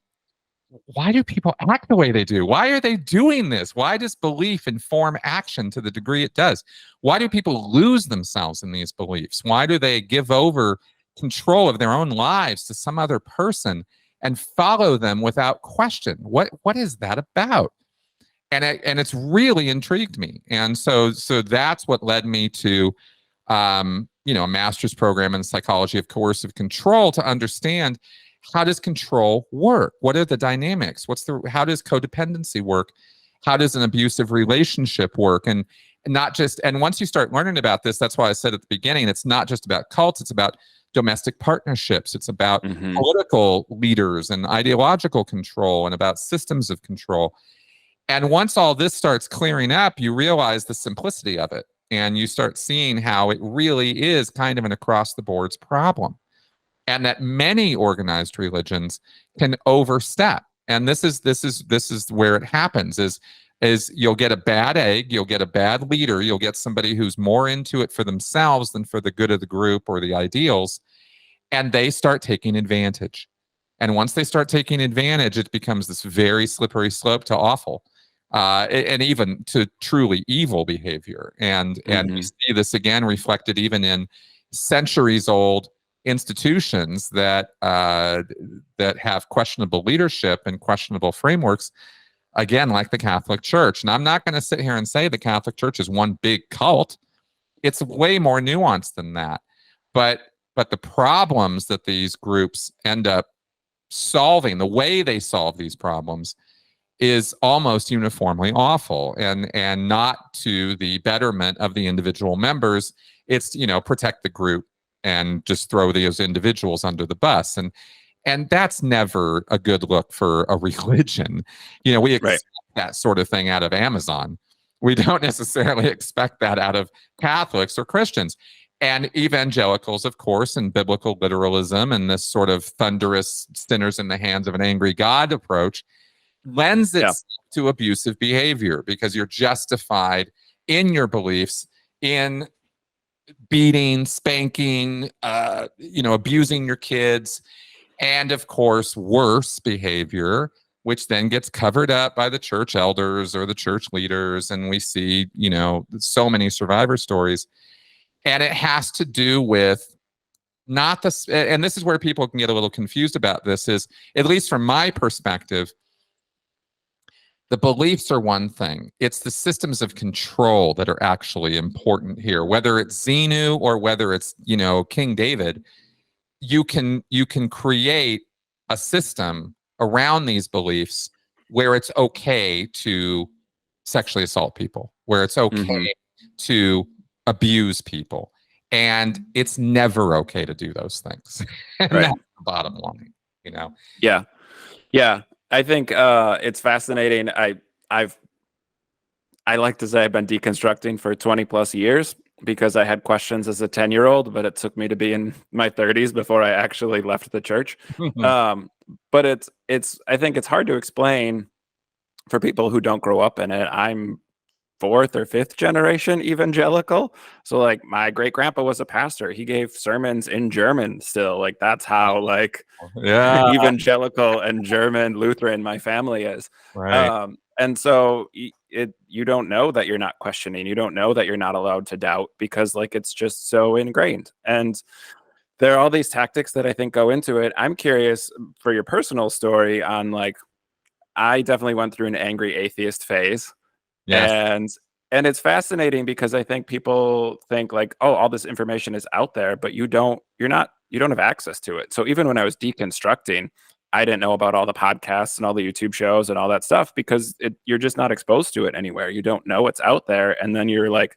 why do people act the way they do? Why are they doing this? Why does belief inform action to the degree it does? Why do people lose themselves in these beliefs? Why do they give over control of their own lives to some other person and follow them without question? What is that about? And it's really intrigued me. And so that's what led me to a master's program in psychology of coercive control, to understand, how does control work? What are the dynamics? How does codependency work? How does an abusive relationship work? And once you start learning about this, that's why I said at the beginning, it's not just about cults, it's about domestic partnerships. It's about political leaders and ideological control, and about systems of control. And once all this starts clearing up, you realize the simplicity of it. And you start seeing how it really is kind of an across the boards problem. And that many organized religions can overstep. And this is where it happens, is you'll get a bad egg, you'll get a bad leader, you'll get somebody who's more into it for themselves than for the good of the group or the ideals, and they start taking advantage. And once they start taking advantage, it becomes this very slippery slope to awful, and even to truly evil behavior. And we see this again reflected even in centuries-old institutions that have questionable leadership and questionable frameworks, again, like the Catholic Church. And I'm not going to sit here and say the Catholic Church is one big cult. It's way more nuanced than that. But the problems that these groups end up solving, the way they solve these problems, is almost uniformly awful, and not to the betterment of the individual members. It's, protect the group and just throw those individuals under the bus. And that's never a good look for a religion. We expect that sort of thing out of Amazon. We don't necessarily expect that out of Catholics or Christians. And evangelicals, of course, and biblical literalism and this sort of thunderous sinners in the hands of an angry God approach lends itself to abusive behavior, because you're justified in your beliefs in beating, spanking, abusing your kids, and of course, worse behavior, which then gets covered up by the church elders or the church leaders. And we see, so many survivor stories. And it has to do with not the, and this is where people can get a little confused about this, is, at least from my perspective, The beliefs are one thing. It's the systems of control that are actually important here. Whether it's Xenu or whether it's, King David, you can create a system around these beliefs where it's okay to sexually assault people, where it's okay to abuse people, and it's never okay to do those things. And Right. that's the bottom line, Yeah. Yeah. I think it's fascinating. I like to say I've been deconstructing for 20 plus years because I had questions as a 10-year-old, but it took me to be in my 30s before I actually left the church. But I think it's hard to explain for people who don't grow up in it. I'm fourth or fifth generation evangelical. So like my great grandpa was a pastor. He gave sermons in German still. Like that's how evangelical and German Lutheran my family is. Right. And so you don't know that you're not questioning. You don't know that you're not allowed to doubt because like it's just so ingrained. And there are all these tactics that I think go into it. I'm curious for your personal story on like, I definitely went through an angry atheist phase. Yes. And it's fascinating because I think people think like, oh, all this information is out there, but you don't have access to it. So even when I was deconstructing, I didn't know about all the podcasts and all the YouTube shows and all that stuff because you're just not exposed to it anywhere. You don't know what's out there. And then you're like,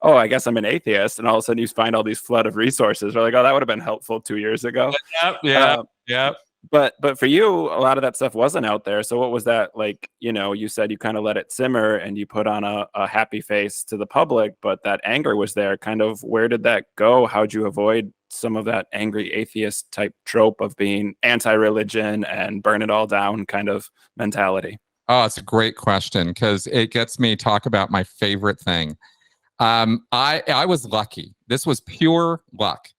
oh, I guess I'm an atheist. And all of a sudden you find all these flood of resources. We're like, oh, that would have been helpful 2 years ago. Yep. But for you, a lot of that stuff wasn't out there. So what was that like? You said you kind of let it simmer and you put on a happy face to the public, but that anger was there. Kind of where did that go? How'd you avoid some of that angry atheist type trope of being anti-religion and burn it all down kind of mentality? Oh, it's a great question because it gets me talk about my favorite thing. I was lucky. This was pure luck.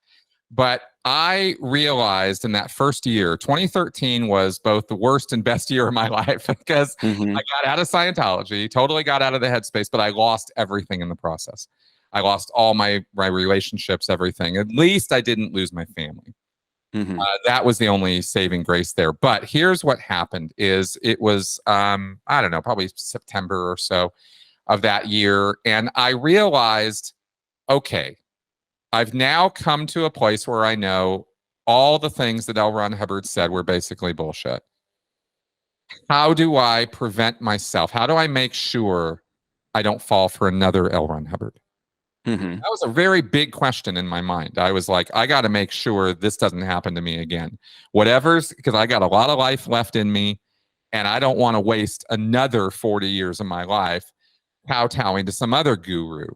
But I realized in that first year, 2013 was both the worst and best year of my life because I got out of Scientology, totally got out of the headspace, but I lost everything in the process. I lost all my relationships, everything. At least I didn't lose my family. That was the only saving grace there. But here's what happened is it was, I don't know, probably September or so of that year. And I realized, okay, I've now come to a place where I know all the things that L. Ron Hubbard said were basically bullshit. How do I prevent myself? How do I make sure I don't fall for another L. Ron Hubbard? That was a very big question in my mind. I was like, I got to make sure this doesn't happen to me again. Because I got a lot of life left in me, and I don't want to waste another 40 years of my life kowtowing to some other guru.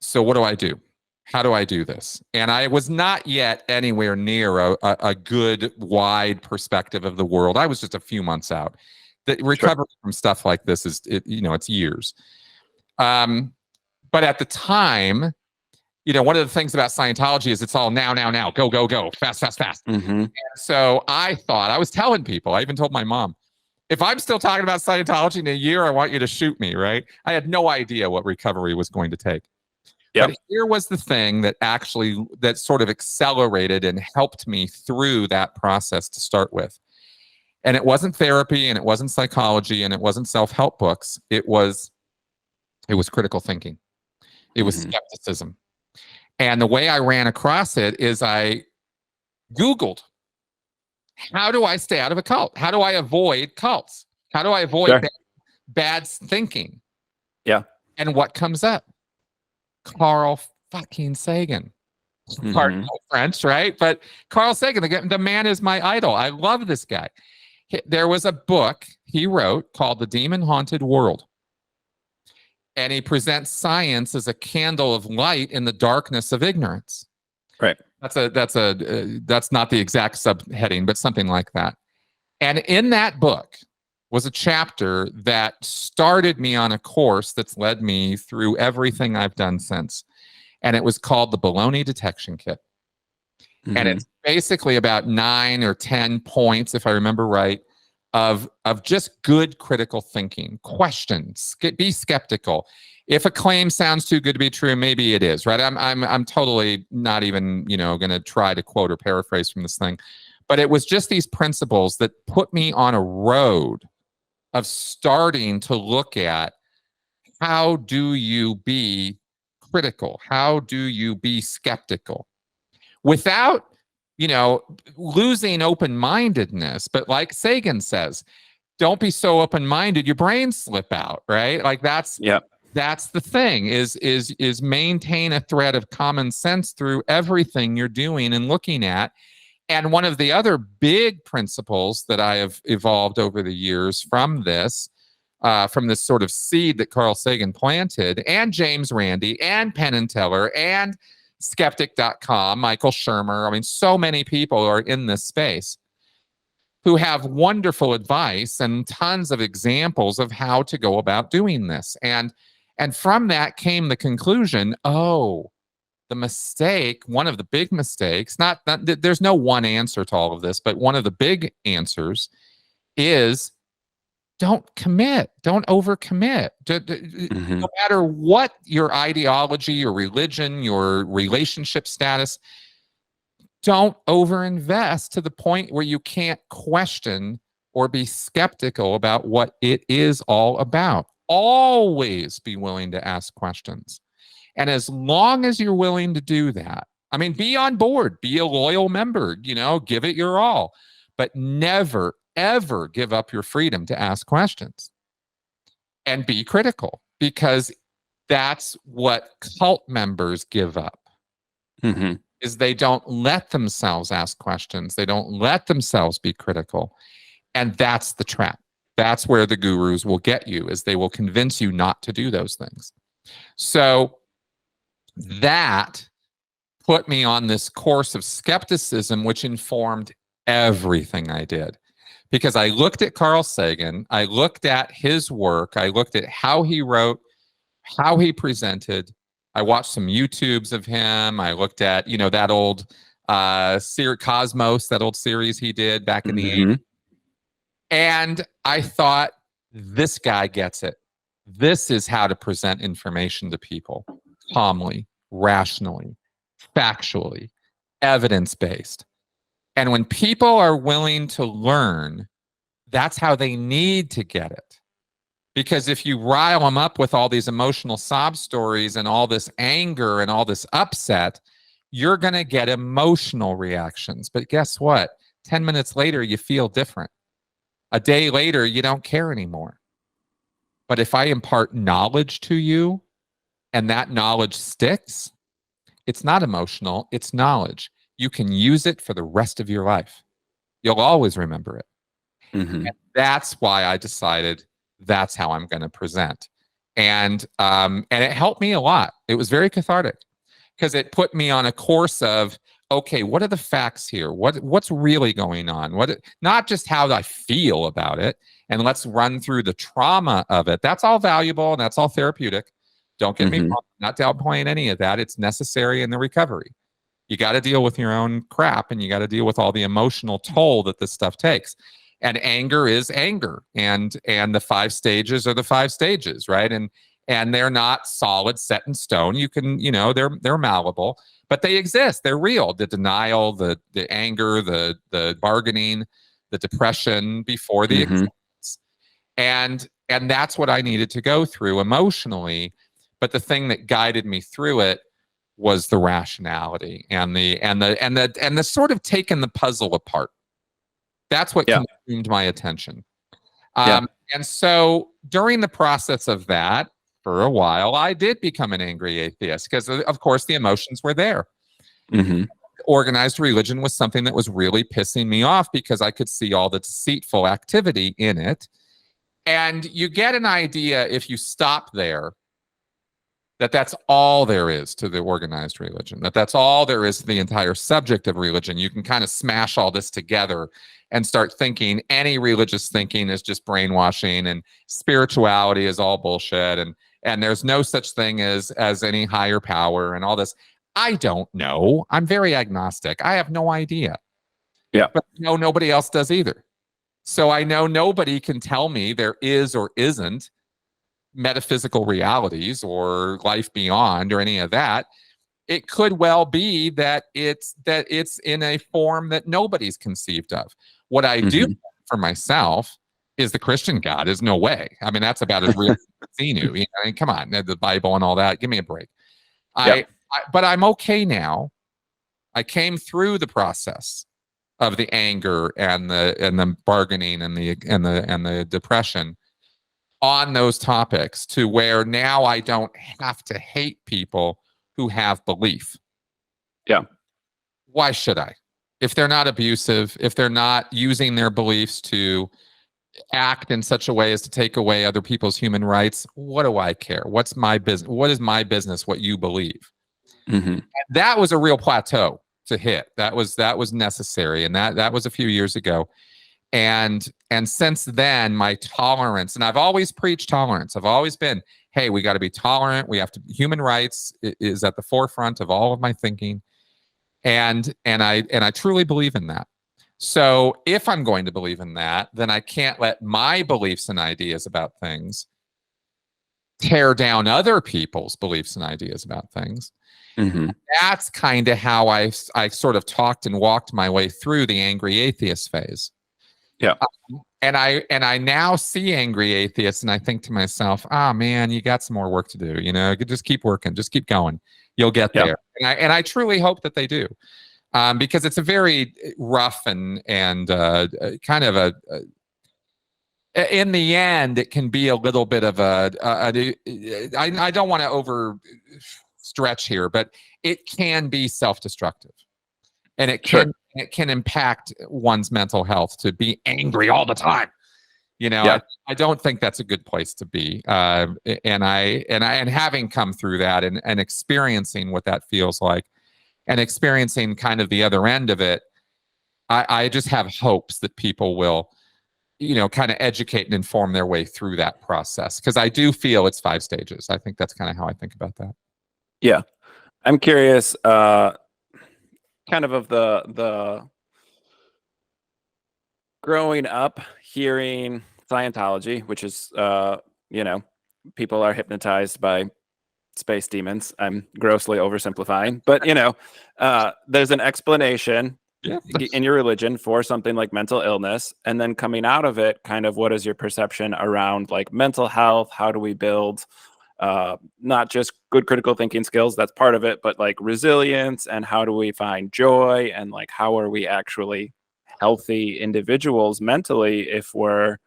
So what do I do? How do I do this? And I was not yet anywhere near a good, wide perspective of the world. I was just a few months out. The recovery from stuff like this it's years. But at the time, one of the things about Scientology is it's all now, go, fast. And so I thought, I was telling people, I even told my mom, if I'm still talking about Scientology in a year, I want you to shoot me, right? I had no idea what recovery was going to take. Yep. But here was the thing that sort of accelerated and helped me through that process to start with. And it wasn't therapy, and it wasn't psychology, and it wasn't self-help books. It was critical thinking. It was skepticism. And the way I ran across it is I Googled, how do I stay out of a cult? How do I avoid cults? How do I avoid bad thinking? Yeah. And what comes up? Carl fucking Sagan. Pardon my French, right? But Carl Sagan, the man is my idol. I love this guy. There was a book he wrote called The Demon Haunted World. And he presents science as a candle of light in the darkness of ignorance. Right. That's not the exact subheading, but something like that. And in that book was a chapter that started me on a course that's led me through everything I've done since. And it was called the Baloney Detection Kit. And it's basically about 9 or 10 points, if I remember right, of just good critical thinking. Questions. Be skeptical. If a claim sounds too good to be true, maybe it is, right? I'm totally not even, going to try to quote or paraphrase from this thing. But it was just these principles that put me on a road of starting to look at how do you be critical? How do you be skeptical without, losing open-mindedness? But like Sagan says, don't be so open-minded your brains slip out, right? Like that's the thing is maintain a thread of common sense through everything you're doing and looking at. And one of the other big principles that I have evolved over the years from this sort of seed that Carl Sagan planted, and James Randi, and Penn and Teller, and Skeptic.com, Michael Shermer. I mean, so many people are in this space who have wonderful advice and tons of examples of how to go about doing this. And from that came the conclusion, the mistake, one of the big mistakes, not there's no one answer to all of this, but one of the big answers is don't commit. Don't overcommit. No matter what your ideology, your religion, your relationship status, don't overinvest to the point where you can't question or be skeptical about what it is all about. Always be willing to ask questions. And as long as you're willing to do that, I mean, be on board, be a loyal member, give it your all, but never, ever give up your freedom to ask questions and be critical, because that's what cult members give up. Is they don't let themselves ask questions. They don't let themselves be critical. And that's the trap. That's where the gurus will get you, is they will convince you not to do those things. So that put me on this course of skepticism, which informed everything I did. Because I looked at Carl Sagan, I looked at his work, I looked at how he wrote, how he presented. I watched some YouTubes of him. I looked at, that old Cosmos, that old series he did back in the 80s. And I thought, this guy gets it. This is how to present information to people calmly, rationally, factually, evidence-based. And when people are willing to learn, that's how they need to get it. Because if you rile them up with all these emotional sob stories and all this anger and all this upset, you're going to get emotional reactions. But guess what? 10 minutes later, you feel different. A day later, you don't care anymore. But if I impart knowledge to you and that knowledge sticks, it's not emotional, it's knowledge. You can use it for the rest of your life. You'll always remember it. And that's why I decided that's how I'm going to present. And it helped me a lot. It was very cathartic because it put me on a course of, okay, what are the facts here? What's really going on? Not just how I feel about it, and let's run through the trauma of it. That's all valuable and that's all therapeutic. Don't get me wrong, not downplaying any of that. It's necessary in the recovery. You got to deal with your own crap, and you got to deal with all the emotional toll that this stuff takes. And anger is anger, and the 5 stages are the 5 stages, right? And they're not solid, set in stone. You can, they're malleable, but they exist. They're real. The denial, the anger, the bargaining, the depression before the acceptance. And that's what I needed to go through emotionally. But the thing that guided me through it was the rationality and the sort of taking the puzzle apart. That's what consumed my attention. And so during the process of that, for a while, I did become an angry atheist because, of course, the emotions were there. Organized religion was something that was really pissing me off because I could see all the deceitful activity in it. And you get an idea, if you stop there, that that's all there is to the organized religion, that's all there is to the entire subject of religion. You can kind of smash all this together and start thinking any religious thinking is just brainwashing, and spirituality is all bullshit, and there's no such thing as any higher power and all this. I don't know. I'm very agnostic. I have no idea. But no, nobody else does either. So I know nobody can tell me there is or isn't metaphysical realities or life beyond or any of that. It could well be that it's in a form that nobody's conceived of. What I do for myself is the Christian God. There's no way. I mean, that's about as real as Xenu. You know, I mean, come on, the Bible and all that. Give me a break. But I'm okay now. I came through the process of the anger and the bargaining and the depression on those topics to where now I don't have to hate people who have belief. Yeah. Why should I? If they're not abusive, if they're not using their beliefs to act in such a way as to take away other people's human rights, what do I care? What's my business? What is my business what you believe? Mm-hmm. That was a real plateau to hit. That was necessary, and that was a few years ago. And since then, my tolerance, and I've always preached tolerance. I've always been, hey, we got to be tolerant. We have to, human rights is at the forefront of all of my thinking. And I truly believe in that. So if I'm going to believe in that, then I can't let my beliefs and ideas about things tear down other people's beliefs and ideas about things. Mm-hmm. That's kind of how I sort of talked and walked my way through the angry atheist phase. Yeah. And I now see angry atheists and I think to myself, man, you got some more work to do. You know, you just keep working, just keep going. You'll get there. And I truly hope that they do. Because it's a very rough and kind of in the end, it can be a little bit of I don't want to over stretch here, but it can be self-destructive, and it can impact one's mental health to be angry all the time. You know, I don't think that's a good place to be. And having come through that and experiencing what that feels like, and experiencing kind of the other end of it, I just have hopes that people will, you know, kind of educate and inform their way through that process. Because I do feel it's 5 stages. I think that's kind of how I think about that. Yeah. I'm curious, kind of the growing up hearing Scientology, which is, you know, people are hypnotized by space demons. I'm grossly oversimplifying, but you know, there's an explanation in your religion for something like mental illness, and then coming out of it, kind of what is your perception around like mental health? How do we build not just good critical thinking skills, that's part of it, but like resilience, and how do we find joy, and like how are we actually healthy individuals mentally if we're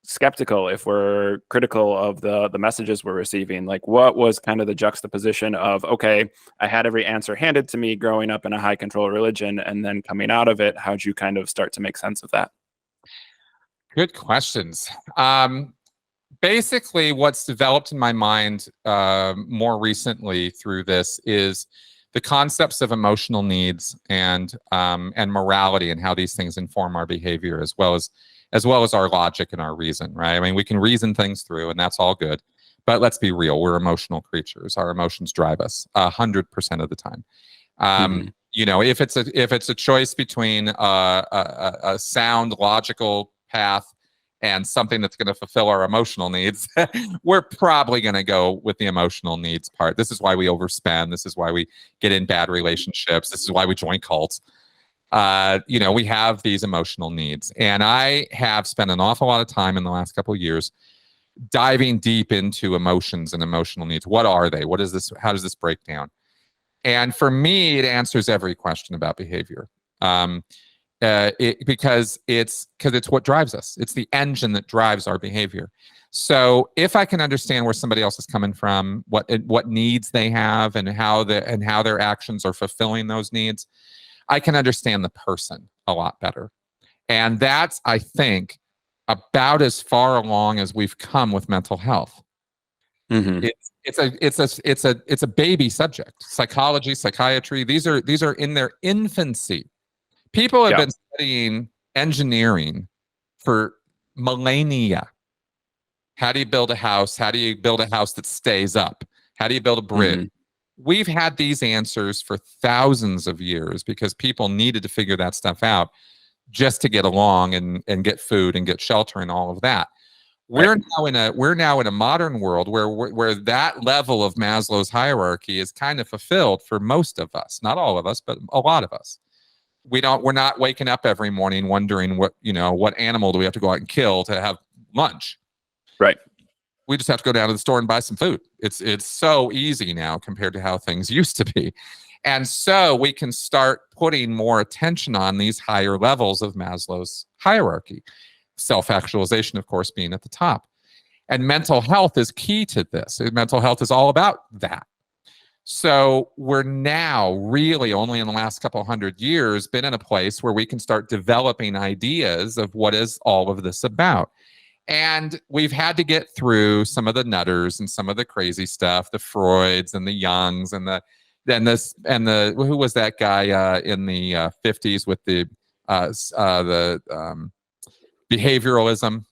skeptical, if we're critical of the messages we're receiving? Like, what was kind of the juxtaposition of, okay, I had every answer handed to me growing up in a high control religion, and then coming out of it, how'd you kind of start to make sense of that? Good questions. Basically, what's developed in my mind more recently through this is the concepts of emotional needs and morality, and how these things inform our behavior, as well as our logic and our reason, right? I mean, we can reason things through, and that's all good. But let's be real, we're emotional creatures. Our emotions drive us 100% of the time. You know, if it's a choice between a sound logical path and something that's going to fulfill our emotional needs, we're probably going to go with the emotional needs part. This is why we overspend. This is why we get in bad relationships. This is why we join cults. You know, we have these emotional needs. And I have spent an awful lot of time in the last couple of years diving deep into emotions and emotional needs. What are they? What is this? How does this break down? And for me, it answers every question about behavior. Because it's what drives us. It's the engine that drives our behavior. So if I can understand where somebody else is coming from, what needs they have, and how their actions are fulfilling those needs, I can understand the person a lot better. And that's, I think, about as far along as we've come with mental health. Mm-hmm. It's a baby subject. Psychology, psychiatry, these are in their infancy. People have been studying engineering for millennia. How do you build a house? How do you build a house that stays up? How do you build a bridge? Mm-hmm. We've had these answers for thousands of years because people needed to figure that stuff out just to get along and get food and get shelter and all of that. We're now in a modern world where that level of Maslow's hierarchy is kind of fulfilled for most of us, not all of us, but a lot of us. we're not waking up every morning wondering what animal do we have to go out and kill to have lunch. Right. We just have to go down to the store and buy some food. It's so easy now compared to how things used to be. And so we can start putting more attention on these higher levels of Maslow's hierarchy. Self-actualization, of course, being at the top. And mental health is key to this. Mental health is all about that. So we're now really only in the last couple hundred years been in a place where we can start developing ideas of what is all of this about. And we've had to get through some of the nutters and some of the crazy stuff, the Freuds and the Youngs and the who was that guy in the 50s with the behavioralism.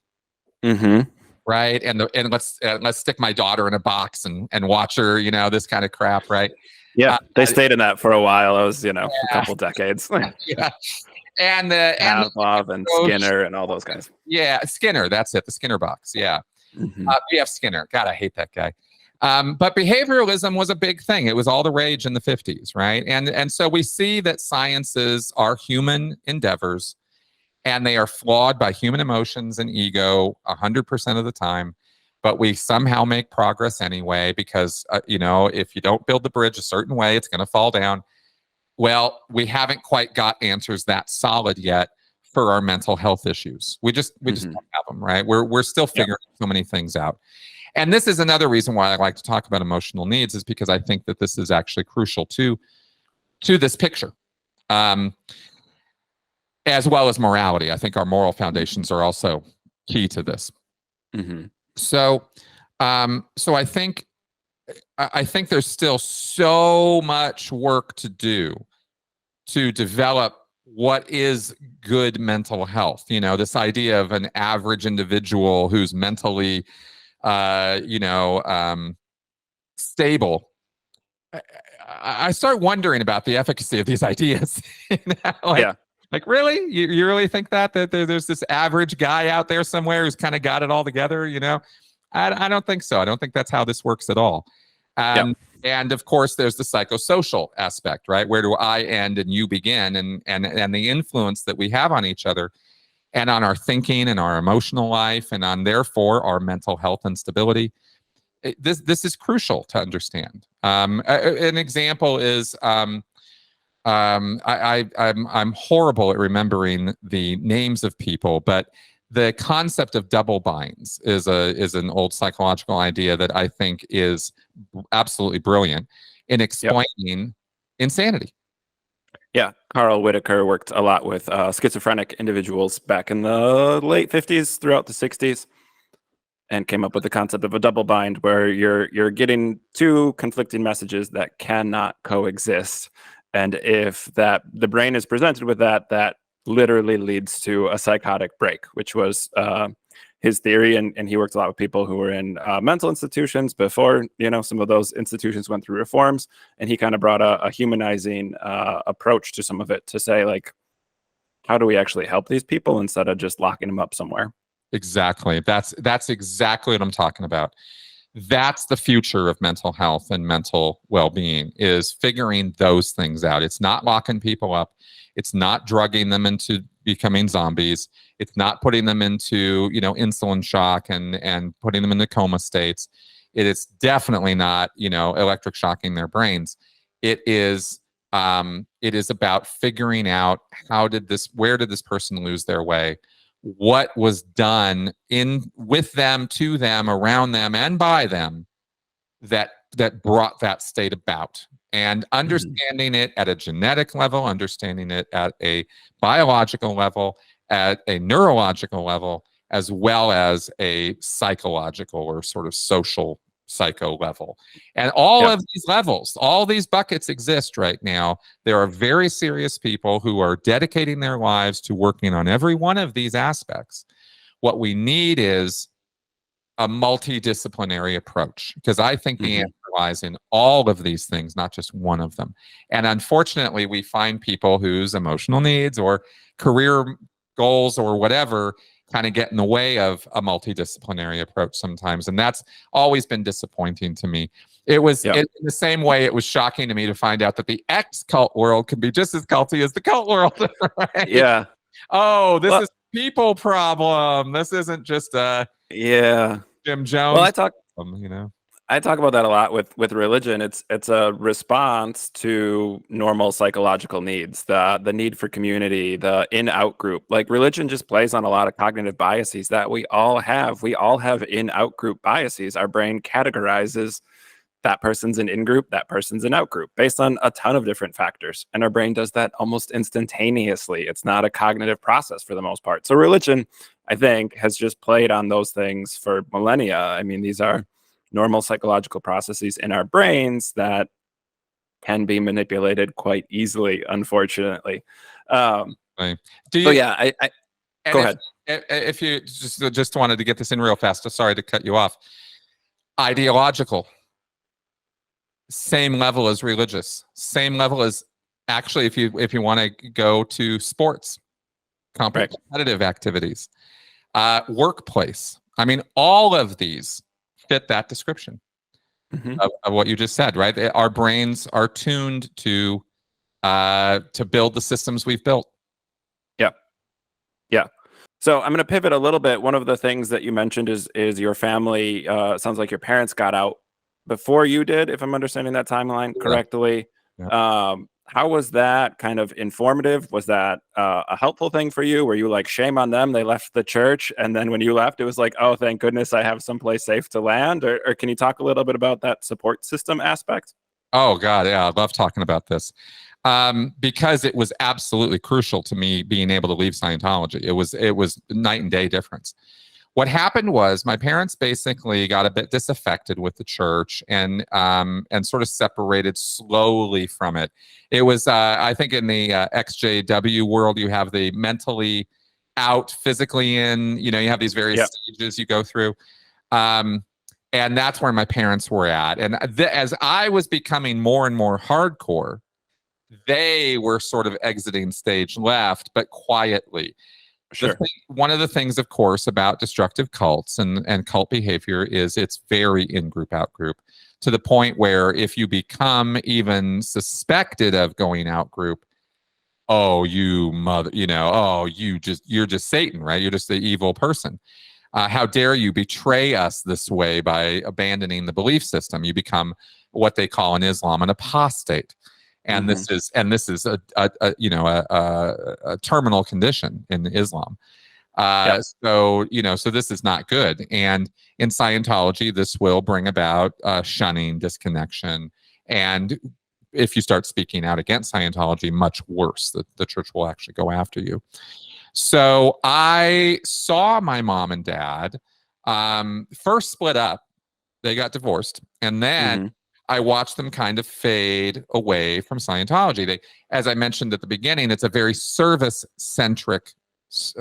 Mm-hmm. Right. And let's stick my daughter in a box and watch her, this kind of crap. Right. Yeah. They stayed in that for a while. It was, a couple decades. Yeah. And Pavlov and Skinner and all those guys. Yeah. Skinner. That's it. The Skinner box. Yeah. Mm-hmm. We have Skinner. God, I hate that guy. But behavioralism was a big thing. It was all the rage in the 50s. Right. And so we see that sciences are human endeavors. And they are flawed by human emotions and ego 100% of the time. But we somehow make progress anyway, because, if you don't build the bridge a certain way, it's going to fall down. Well, we haven't quite got answers that solid yet for our mental health issues. We just don't have them, right? We're still figuring so many things out. And this is another reason why I like to talk about emotional needs, is because I think that this is actually crucial to this picture. As well as morality. I think our moral foundations are also key to this. Mm-hmm. So I think there's still so much work to do to develop what is good mental health. This idea of an average individual who's mentally, stable. I start wondering about the efficacy of these ideas. Yeah. Like, really? You really think that there's this average guy out there somewhere who's kind of got it all together? I don't think so. I don't think that's how this works at all. And of course, there's the psychosocial aspect, right? Where do I end and you begin? And the influence that we have on each other and on our thinking and our emotional life and on, therefore, our mental health and stability. This is crucial to understand. An example is... I'm horrible at remembering the names of people, but the concept of double binds is an old psychological idea that I think is absolutely brilliant in explaining insanity. Yeah, Carl Whitaker worked a lot with schizophrenic individuals back in the late 50s throughout the 60s, and came up with the concept of a double bind, where you're getting two conflicting messages that cannot coexist. And if the brain is presented with that literally leads to a psychotic break, which was his theory. And he worked a lot with people who were in mental institutions before, some of those institutions went through reforms. And he kind of brought a humanizing approach to some of it, to say, like, how do we actually help these people instead of just locking them up somewhere? Exactly. That's exactly what I'm talking about. That's the future of mental health and mental well-being, is figuring those things out. It's not locking people up. It's not drugging them into becoming zombies. It's not putting them into, insulin shock and putting them into coma states. It is definitely not, electric shocking their brains. It is about figuring out where did this person lose their way? What was done with them, to them, around them, and by them that brought that state about, and understanding it at a genetic level, understanding it at a biological level, at a neurological level, as well as a psychological or sort of social psycho level. And all of these levels, all these buckets exist right now. There are very serious people who are dedicating their lives to working on every one of these aspects. What we need is a multidisciplinary approach, because I think the answer lies in all of these things, not just one of them. And unfortunately, we find people whose emotional needs or career goals or whatever kind of get in the way of a multidisciplinary approach sometimes. And that's always been disappointing to me. It was in the same way, it was shocking to me to find out that the ex-cult world can be just as culty as the cult world. Right? Yeah. Oh, this is a people problem. This isn't just a Jim Jones. Well, I talk about that a lot with religion. It's a response to normal psychological needs, the need for community, the in-out group. Like religion just plays on a lot of cognitive biases that we all have. We all have in-out group biases. Our brain categorizes that person's an in-group, that person's an out-group based on a ton of different factors. And our brain does that almost instantaneously. It's not a cognitive process for the most part. So religion, I think, has just played on those things for millennia. I mean, these are normal psychological processes in our brains that can be manipulated quite easily, unfortunately. Right. Go ahead. If you just wanted to get this in real fast, sorry to cut you off. Ideological, same level as religious, same level as actually if you want to go to sports, competitive activities, workplace. I mean, all of these fit that description of what you just said, right? Our brains are tuned to build the systems we've built. Yeah. So I'm going to pivot a little bit. One of the things that you mentioned is your family. Sounds like your parents got out before you did, if I'm understanding that timeline correctly. Yeah. How was that kind of informative? Was that a helpful thing for you? Were you like, shame on them, they left the church, and then when you left, it was like, oh, thank goodness I have someplace safe to land? Or can you talk a little bit about that support system aspect? Oh, God, yeah, I love talking about this. Because it was absolutely crucial to me being able to leave Scientology. It was night and day difference. What happened was my parents basically got a bit disaffected with the church and sort of separated slowly from it. It was, I think in the XJW world, you have the mentally out, physically in, you have these various stages you go through. And that's where my parents were at. And as I was becoming more and more hardcore, they were sort of exiting stage left, but quietly. Sure. One of the things, of course, about destructive cults and cult behavior is it's very in-group, out-group, to the point where if you become even suspected of going out-group, oh, you mother, you're just Satan, right? You're just the evil person. How dare you betray us this way by abandoning the belief system? You become what they call in Islam an apostate. And this is a terminal condition in Islam. So this is not good. And in Scientology, this will bring about shunning, disconnection, and if you start speaking out against Scientology, much worse. The church will actually go after you. So I saw my mom and dad first split up. They got divorced, and then I watched them kind of fade away from Scientology. As I mentioned at the beginning, it's a very service-centric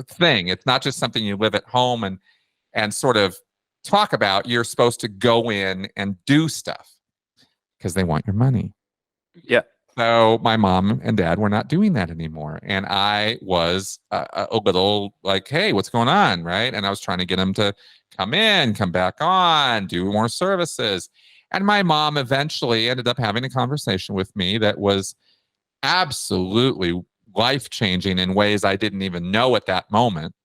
thing. It's not just something you live at home and sort of talk about. You're supposed to go in and do stuff because they want your money. Yeah. So my mom and dad were not doing that anymore. And I was a little like, hey, what's going on, right? And I was trying to get them to come in, come back on, do more services. And my mom eventually ended up having a conversation with me that was absolutely life-changing in ways I didn't even know at that moment,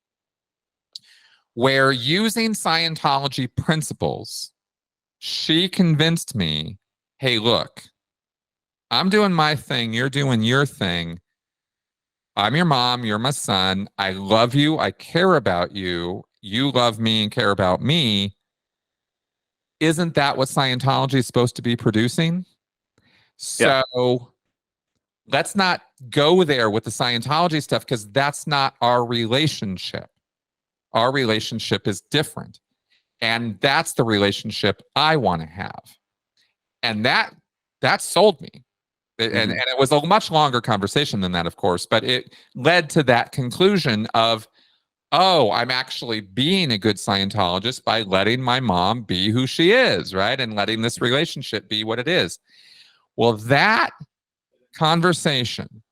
where using Scientology principles, she convinced me, hey, look, I'm doing my thing, you're doing your thing. I'm your mom, you're my son. I love you, I care about you. You love me and care about me. Isn't that what Scientology is supposed to be producing? So let's not go there with the Scientology stuff because that's not our relationship. Our relationship is different. And that's the relationship I want to have. And that sold me. And it was a much longer conversation than that, of course, but it led to that conclusion of, oh, I'm actually being a good Scientologist by letting my mom be who she is, right? And letting this relationship be what it is. Well, that conversation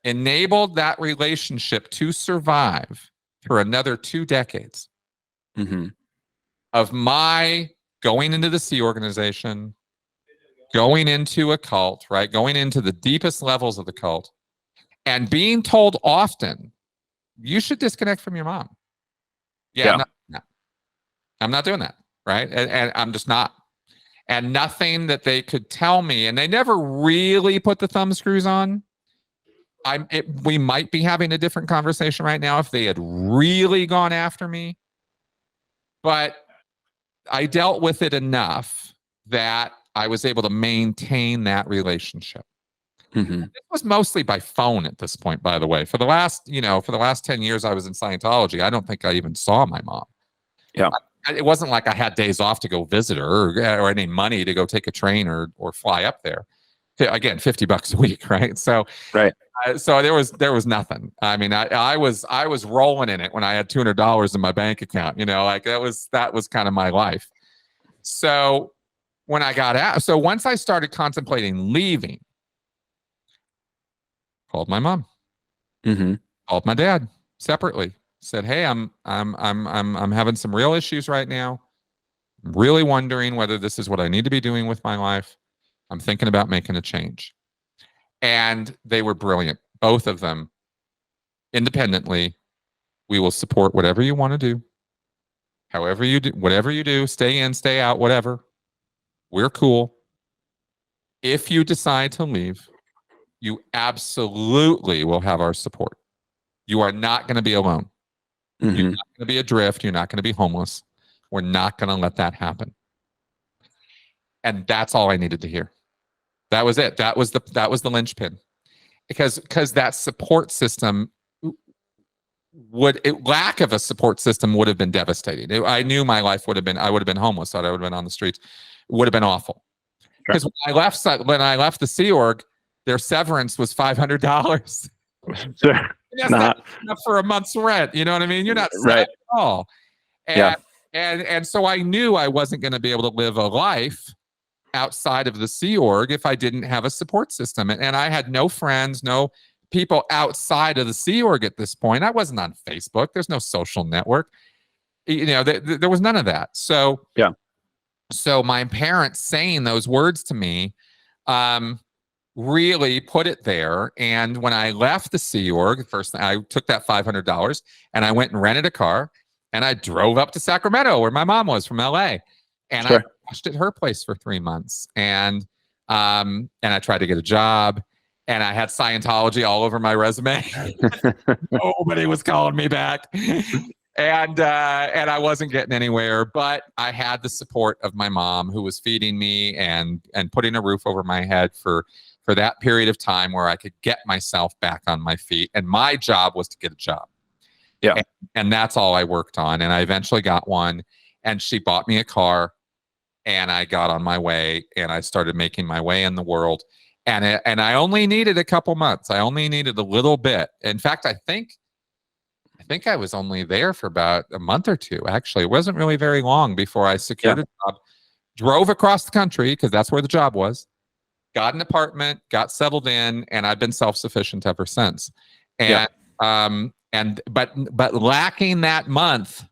enabled that relationship to survive for another 2 decades Mm-hmm. of my going into the Sea organization, going into a cult, right? Going into the deepest levels of the cult, and being told often, you should disconnect from your mom. Yeah, Yeah. I'm not doing that, right? And I'm just not. And nothing that they could tell me, and they never really put the thumb screws on. We might be having a different conversation right now if they had really gone after me. But I dealt with it enough that I was able to maintain that relationship. Mm-hmm. It was mostly by phone at this point, by the way. For the last 10 years I was in Scientology, I don't think I even saw my mom. Yeah. It wasn't like I had days off to go visit her or any money to go take a train or fly up there. Again, $50 a week, right? So, right. So there was nothing. I mean, I was rolling in it when I had $200 in my bank account. Like that was kind of my life. So when I got out, so once I started contemplating leaving, called my mom, Mm-hmm. called my dad separately, said, "Hey, I'm having some real issues right now. I'm really wondering whether this is what I need to be doing with my life. I'm thinking about making a change." And they were brilliant, both of them, independently. We will support whatever you want to do. However you do, whatever you do, stay in, stay out, whatever. We're cool. If you decide to leave, you absolutely will have our support. You are not going to be alone. Mm-hmm. You're not going to be adrift. You're not going to be homeless. We're not going to let that happen. And that's all I needed to hear. That was it. That was the linchpin. Because that support system lack of a support system would have been devastating. I knew my life I would have been homeless. I would have been on the streets. It would have been awful. Because when I left the Sea Org, their severance was $500. Sure. That's not enough for a month's rent. You know what I mean? You're not set right at all. And so I knew I wasn't going to be able to live a life outside of the Sea Org if I didn't have a support system. And I had no friends, no people outside of the Sea Org at this point. I wasn't on Facebook. There's no social network. There was none of that. So So my parents saying those words to me really put it there. And when I left the Sea Org, first I took that $500 and I went and rented a car and I drove up to Sacramento where my mom was from LA. And I crashed at her place for 3 months. And I tried to get a job. And I had Scientology all over my resume. Nobody was calling me back. And I wasn't getting anywhere, but I had the support of my mom who was feeding me and putting a roof over my head for that period of time where I could get myself back on my feet. And my job was to get a job. Yeah. And that's all I worked on. And I eventually got one, and she bought me a car, and I got on my way, and I started making my way in the world. And I only needed a couple months. I only needed a little bit. In fact, I think I was only there for about a month or two. Actually, it wasn't really very long before I secured a job, drove across the country because that's where the job was, got an apartment, got settled in, and I've been self-sufficient ever since. And but lacking that month,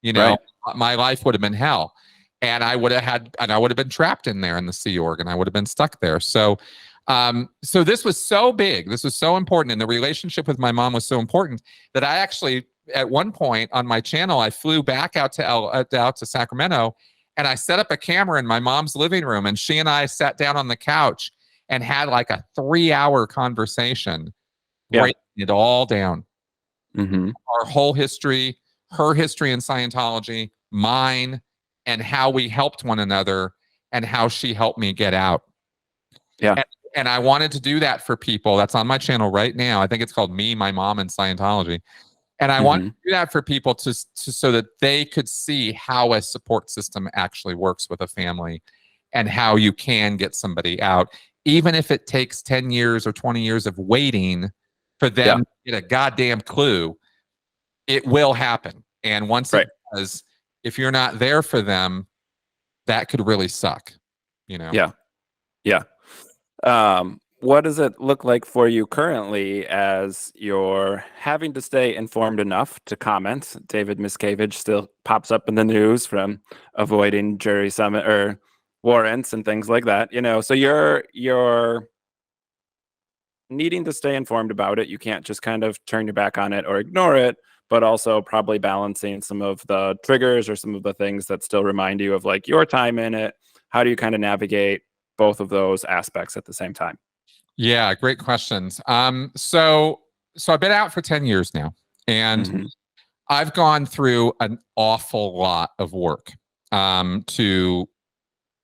my life would have been hell. And I would have been trapped in there in the Sea Org, and I would have been stuck there. So this was so big. This was so important. And the relationship with my mom was so important that I actually, at one point on my channel, I flew back out to Sacramento, and I set up a camera in my mom's living room, and she and I sat down on the couch and had like a 3-hour conversation, breaking it all down. Mm-hmm. Our whole history, her history in Scientology, mine, and how we helped one another and how she helped me get out. Yeah. And I wanted to do that for people. That's on my channel right now. I think it's called Me, My Mom, and Scientology. And I wanted to do that for people to so that they could see how a support system actually works with a family and how you can get somebody out, even if it takes 10 years or 20 years of waiting for them to get a goddamn clue. It will happen. And once it does, if you're not there for them, that could really suck, Yeah. what does it look like for you currently as you're having to stay informed enough to comment? David Miscavige still pops up in the news from avoiding jury summit or warrants and things like that, so you're needing to stay informed about it. You can't just kind of turn your back on it or ignore it, but also probably balancing some of the triggers or some of the things that still remind you of like your time in it. How do you kind of navigate both of those aspects at the same time? Yeah, great questions. So I've been out for 10 years now, and I've gone through an awful lot of work to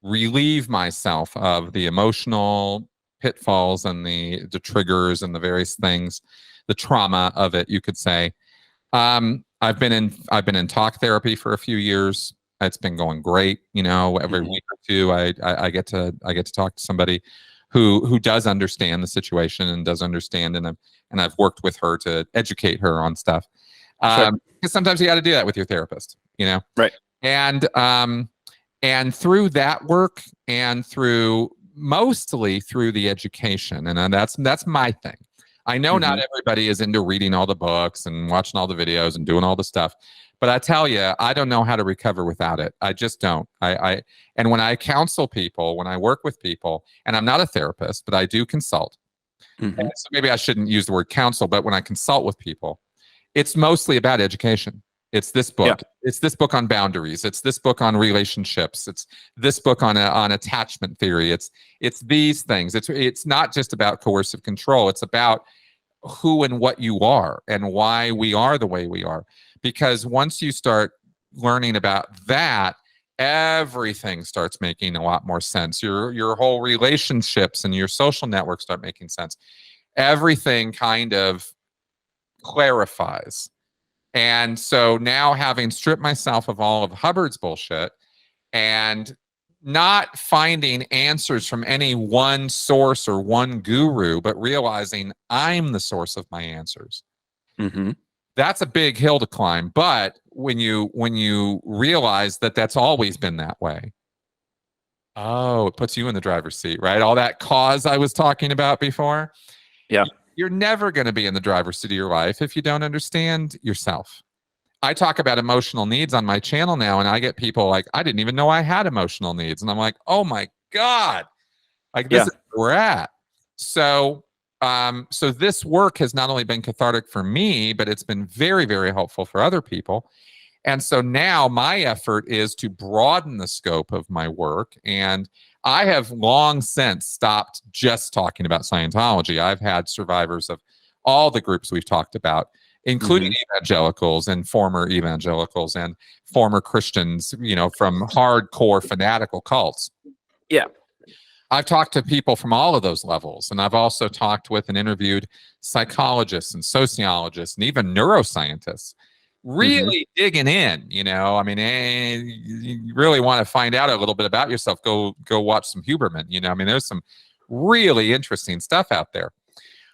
relieve myself of the emotional pitfalls and the triggers and the various things, the trauma of it, you could say. I've been in talk therapy for a few years. It's been going great. Every week or two, I get to talk to somebody who does understand the situation and does understand, and I've worked with her to educate her on stuff. Sure. Because sometimes you got to do that with your therapist, Right. And through that work, and mostly through the education, and that's my thing. I know not everybody is into reading all the books and watching all the videos and doing all the stuff, but I tell you, I don't know how to recover without it. I just don't. And when I counsel people, when I work with people, and I'm not a therapist, but I do consult. So maybe I shouldn't use the word counsel, but when I consult with people, it's mostly about education. It's this book. Yeah. It's this book on boundaries. It's this book on relationships. It's this book on attachment theory. It's these things. It's not just about coercive control. It's about who and what you are and why we are the way we are. Because once you start learning about that, everything starts making a lot more sense. Your whole relationships and your social networks start making sense. Everything kind of clarifies. And so now, having stripped myself of all of Hubbard's bullshit and not finding answers from any one source or one guru, but realizing I'm the source of my answers. That's a big hill to climb. But when you realize that that's always been that way, it puts you in the driver's seat, right? All that cause I was talking about before. Yeah. You're never going to be in the driver's seat of your life if you don't understand yourself. I talk about emotional needs on my channel now, and I get people like, I didn't even know I had emotional needs. And I'm like, oh my God, like this is where we're at. So this work has not only been cathartic for me, but it's been very, very helpful for other people. And so now my effort is to broaden the scope of my work. And I have long since stopped just talking about Scientology. I've had survivors of all the groups we've talked about, including evangelicals and former evangelicals and former Christians, from hardcore fanatical cults. Yeah. I've talked to people from all of those levels. And I've also talked with and interviewed psychologists and sociologists and even neuroscientists, really digging in, I mean, you really want to find out a little bit about yourself, go watch some Huberman, I mean, there's some really interesting stuff out there.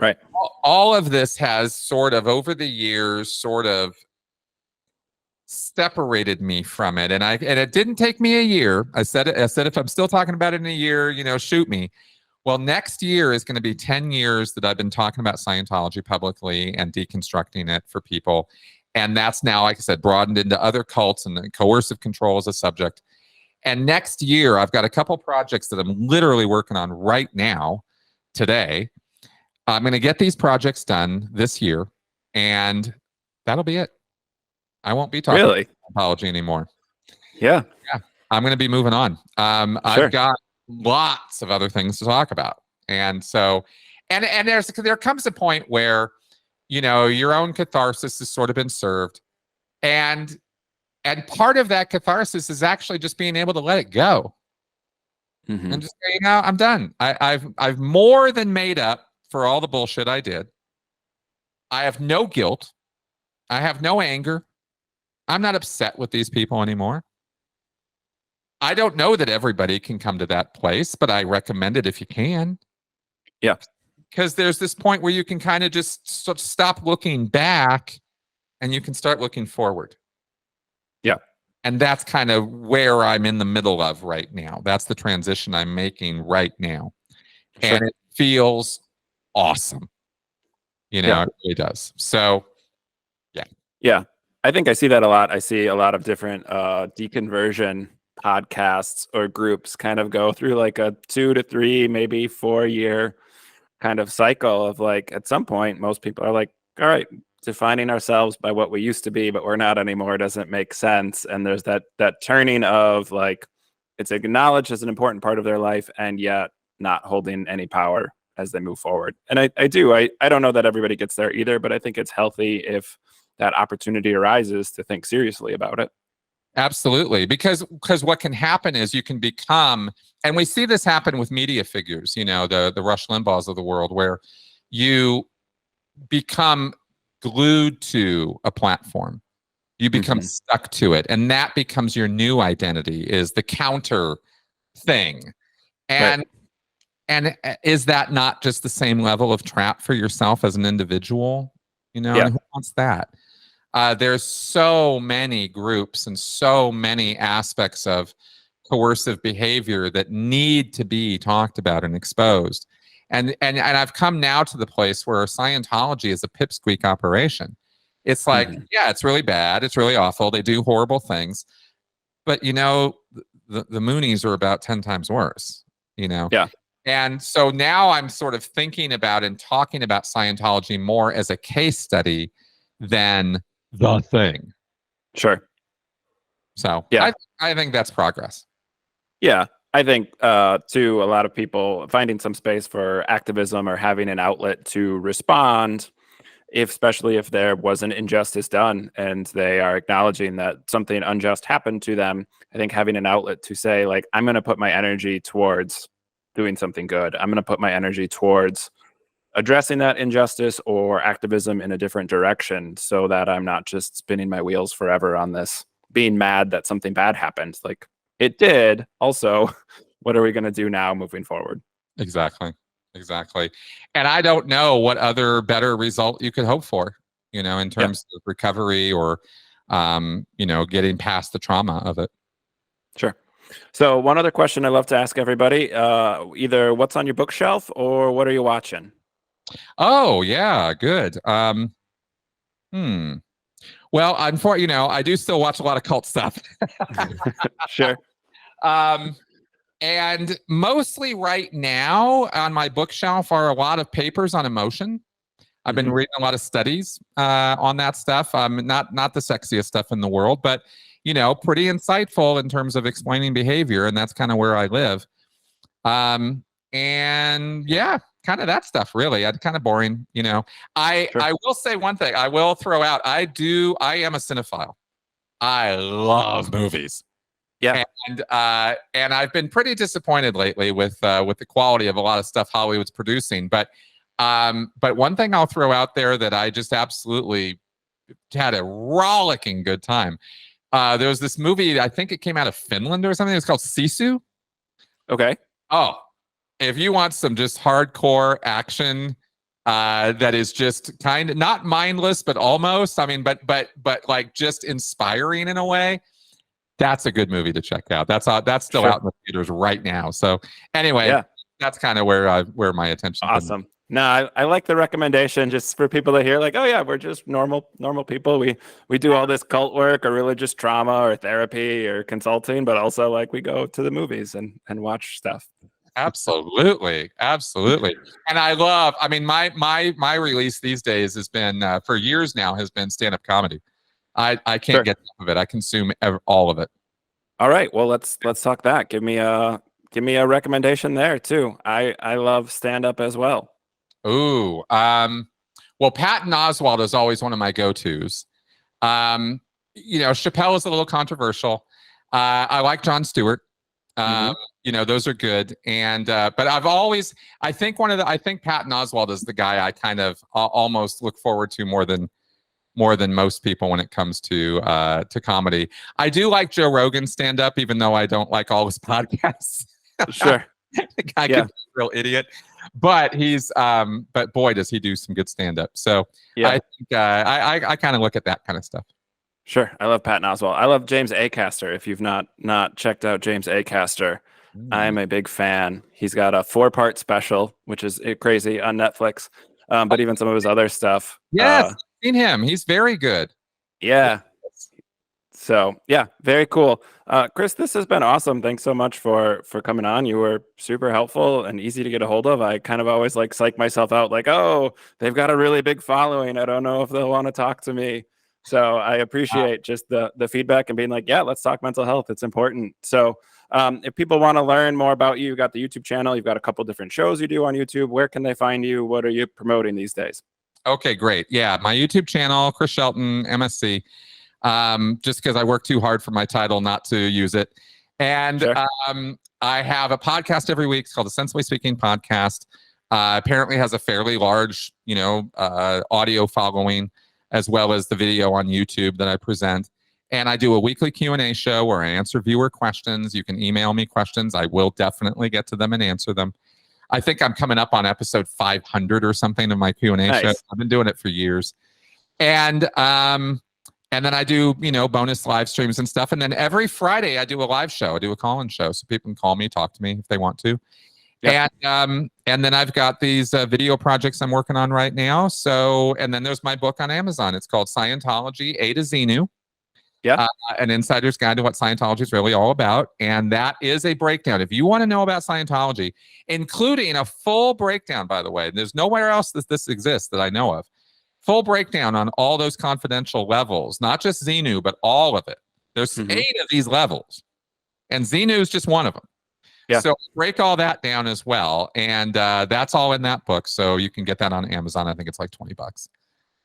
Right. All of this has sort of over the years sort of separated me from it. And it didn't take me a year. I said if I'm still talking about it in a year, shoot me. Well, next year is going to be 10 years that I've been talking about Scientology publicly and deconstructing it for people. And that's now, like I said, broadened into other cults, and coercive control as a subject. And next year, I've got a couple projects that I'm literally working on right now, today. I'm going to get these projects done this year, and that'll be it. I won't be talking about Scientology anymore. Yeah. I'm going to be moving on. I've got lots of other things to talk about. And so, and there comes a point where, your own catharsis has sort of been served. And part of that catharsis is actually just being able to let it go. And just say, I'm done. I've more than made up for all the bullshit I did. I have no guilt. I have no anger. I'm not upset with these people anymore. I don't know that everybody can come to that place, but I recommend it if you can. Yeah. Because there's this point where you can kind of just stop looking back and you can start looking forward. Yeah. And that's kind of where I'm in the middle of right now. That's the transition I'm making right now. Sure. And it feels awesome. You know, Yeah. it really does. So, yeah. Yeah. I think I see that a lot. I see a lot of different deconversion podcasts or groups kind of go through like a 2 to 3, maybe 4 year kind of cycle of like, at some point, most people are like, all right, defining ourselves by what we used to be, but we're not anymore, doesn't make sense. And there's that turning of like, it's acknowledged as an important part of their life and yet not holding any power as they move forward. And I don't know that everybody gets there either, but I think it's healthy if that opportunity arises to think seriously about it. Absolutely, because what can happen is you can become, and we see this happen with media figures, you know, the Rush Limbaughs of the world, where you become glued to a platform. You become stuck to it, and that becomes your new identity, is the counter thing. And and is that not just the same level of trap for yourself as an individual? You know, and who wants that? There's so many groups and so many aspects of coercive behavior that need to be talked about and exposed. And I've come now to the place where Scientology is a pipsqueak operation. It's like, yeah, it's really bad. It's really awful. They do horrible things. But, you know, the Moonies are about 10 times worse, you know? Yeah. And so now I'm sort of thinking about and talking about Scientology more as a case study than the thing. Sure. So yeah, I think that's progress. Yeah. I think too, a lot of people finding some space for activism or having an outlet to respond, especially if there was an injustice done and they are acknowledging that something unjust happened to them. I think having an outlet to say, like, I'm going to put my energy towards doing something good. I'm going to put my energy towards addressing that injustice or activism in a different direction so that I'm not just spinning my wheels forever on this, being mad that something bad happened. Like, it did. Also, what are we going to do now moving forward? Exactly. And I don't know what other better result you could hope for, you know, in terms of recovery or, you know, getting past the trauma of it. Sure. So one other question I love to ask everybody, either what's on your bookshelf or what are you watching? Oh, yeah. Good. Well, unfortunately, you know, I do still watch a lot of cult stuff. Sure. And mostly right now on my bookshelf are a lot of papers on emotion. I've been reading a lot of studies on that stuff. Not the sexiest stuff in the world, but, you know, pretty insightful in terms of explaining behavior. And that's kind of where I live. And yeah, kind of that stuff, really. It's kind of boring, you know. I will say one thing. I will throw out. I am a cinephile. I love movies. Yeah. And I've been pretty disappointed lately with the quality of a lot of stuff Hollywood's producing. But one thing I'll throw out there that I just absolutely had a rollicking good time. There was this movie, I think it came out of Finland or something. It's called Sisu. Okay. Oh, if you want some just hardcore action that is just kind of not mindless, but almost, I mean, but like just inspiring in a way, that's a good movie to check out. That's still out in the theaters right now. So anyway, that's kind of where my attention. Awesome. No, I like the recommendation just for people to hear, like, oh yeah, we're just normal people. We do all this cult work or religious trauma or therapy or consulting, but also like we go to the movies and watch stuff. Absolutely. And I mean, my release these days has been for years now has been stand-up comedy. I can't get enough of it. I consume all of it. All right. Well, let's talk that. Give me a recommendation there too. I love stand-up as well. Ooh. Well, Patton Oswalt is always one of my go-tos. You know, Chappelle is a little controversial. I like Jon Stewart. You know, those are good. And but I think Patton Oswalt is the guy I kind of almost look forward to more than most people when it comes to comedy. I do like Joe Rogan's stand up, even though I don't like all his podcasts. Sure. The guy can be a real idiot, but but boy, does he do some good stand up. So I think I kind of look at that kind of stuff. Sure. I love Patton Oswalt. I love James Acaster. If you've not checked out James Acaster, I'm a big fan. He's got a 4-part special, which is crazy on Netflix. But even some of his other stuff. Yes, seen him. He's very good. Yeah. So yeah, very cool. Chris, this has been awesome. Thanks so much for coming on. You were super helpful and easy to get a hold of. I kind of always like psych myself out, like, oh, they've got a really big following. I don't know if they'll want to talk to me. So I appreciate just the feedback and being like, yeah, let's talk mental health. It's important. So if people want to learn more about you, you've got the YouTube channel, you've got a couple different shows you do on YouTube. Where can they find you? What are you promoting these days? Okay, great. Yeah, my YouTube channel, Chris Shelton, MSc. Just because I work too hard for my title not to use it. And Sure. I have a podcast every week. It's called the Sensibly Speaking Podcast. Apparently has a fairly large, audio following, as well as the video on YouTube that I present. And I do a weekly Q&A show where I answer viewer questions. You can email me questions. I will definitely get to them and answer them. I think I'm coming up on episode 500 or something of my Q&A show. I've been doing it for years. And then I do, bonus live streams and stuff. And then every Friday I do a live show. I do a call-in show so people can call me, talk to me if they want to. Yep. And then I've got these video projects I'm working on right now. So, and then there's my book on Amazon. It's called Scientology A to Xenu. Yeah. An insider's guide to what Scientology is really all about. And that is a breakdown. If you want to know about Scientology, including a full breakdown, by the way, there's nowhere else that this exists that I know of. Full breakdown on all those confidential levels, not just Xenu, but all of it. There's 8 of these levels, and Xenu is just one of them. Yeah. So break all that down as well, and that's all in that book. So you can get that on Amazon. I think it's like $20.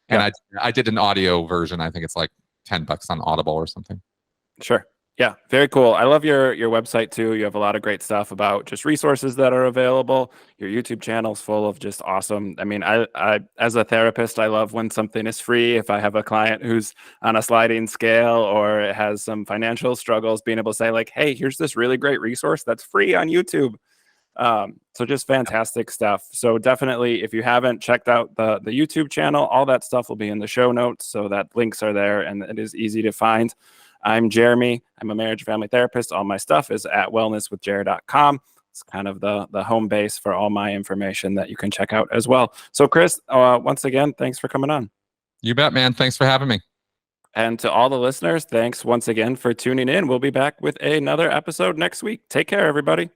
And I did an audio version. I think it's like $10 on Audible or something. Sure. Yeah, very cool. I love your website too. You have a lot of great stuff about just resources that are available. Your YouTube channel's full of just awesome. I mean, I as a therapist, I love when something is free. If I have a client who's on a sliding scale or has some financial struggles, being able to say like, hey, here's this really great resource that's free on YouTube. So just fantastic stuff. So definitely, if you haven't checked out the YouTube channel, all that stuff will be in the show notes. So that links are there and it is easy to find. I'm Jeremy. I'm a marriage and family therapist. All my stuff is at wellnesswithjer.com. It's kind of the home base for all my information that you can check out as well. So Chris, once again, thanks for coming on. You bet, man. Thanks for having me. And to all the listeners, thanks once again for tuning in. We'll be back with another episode next week. Take care, everybody.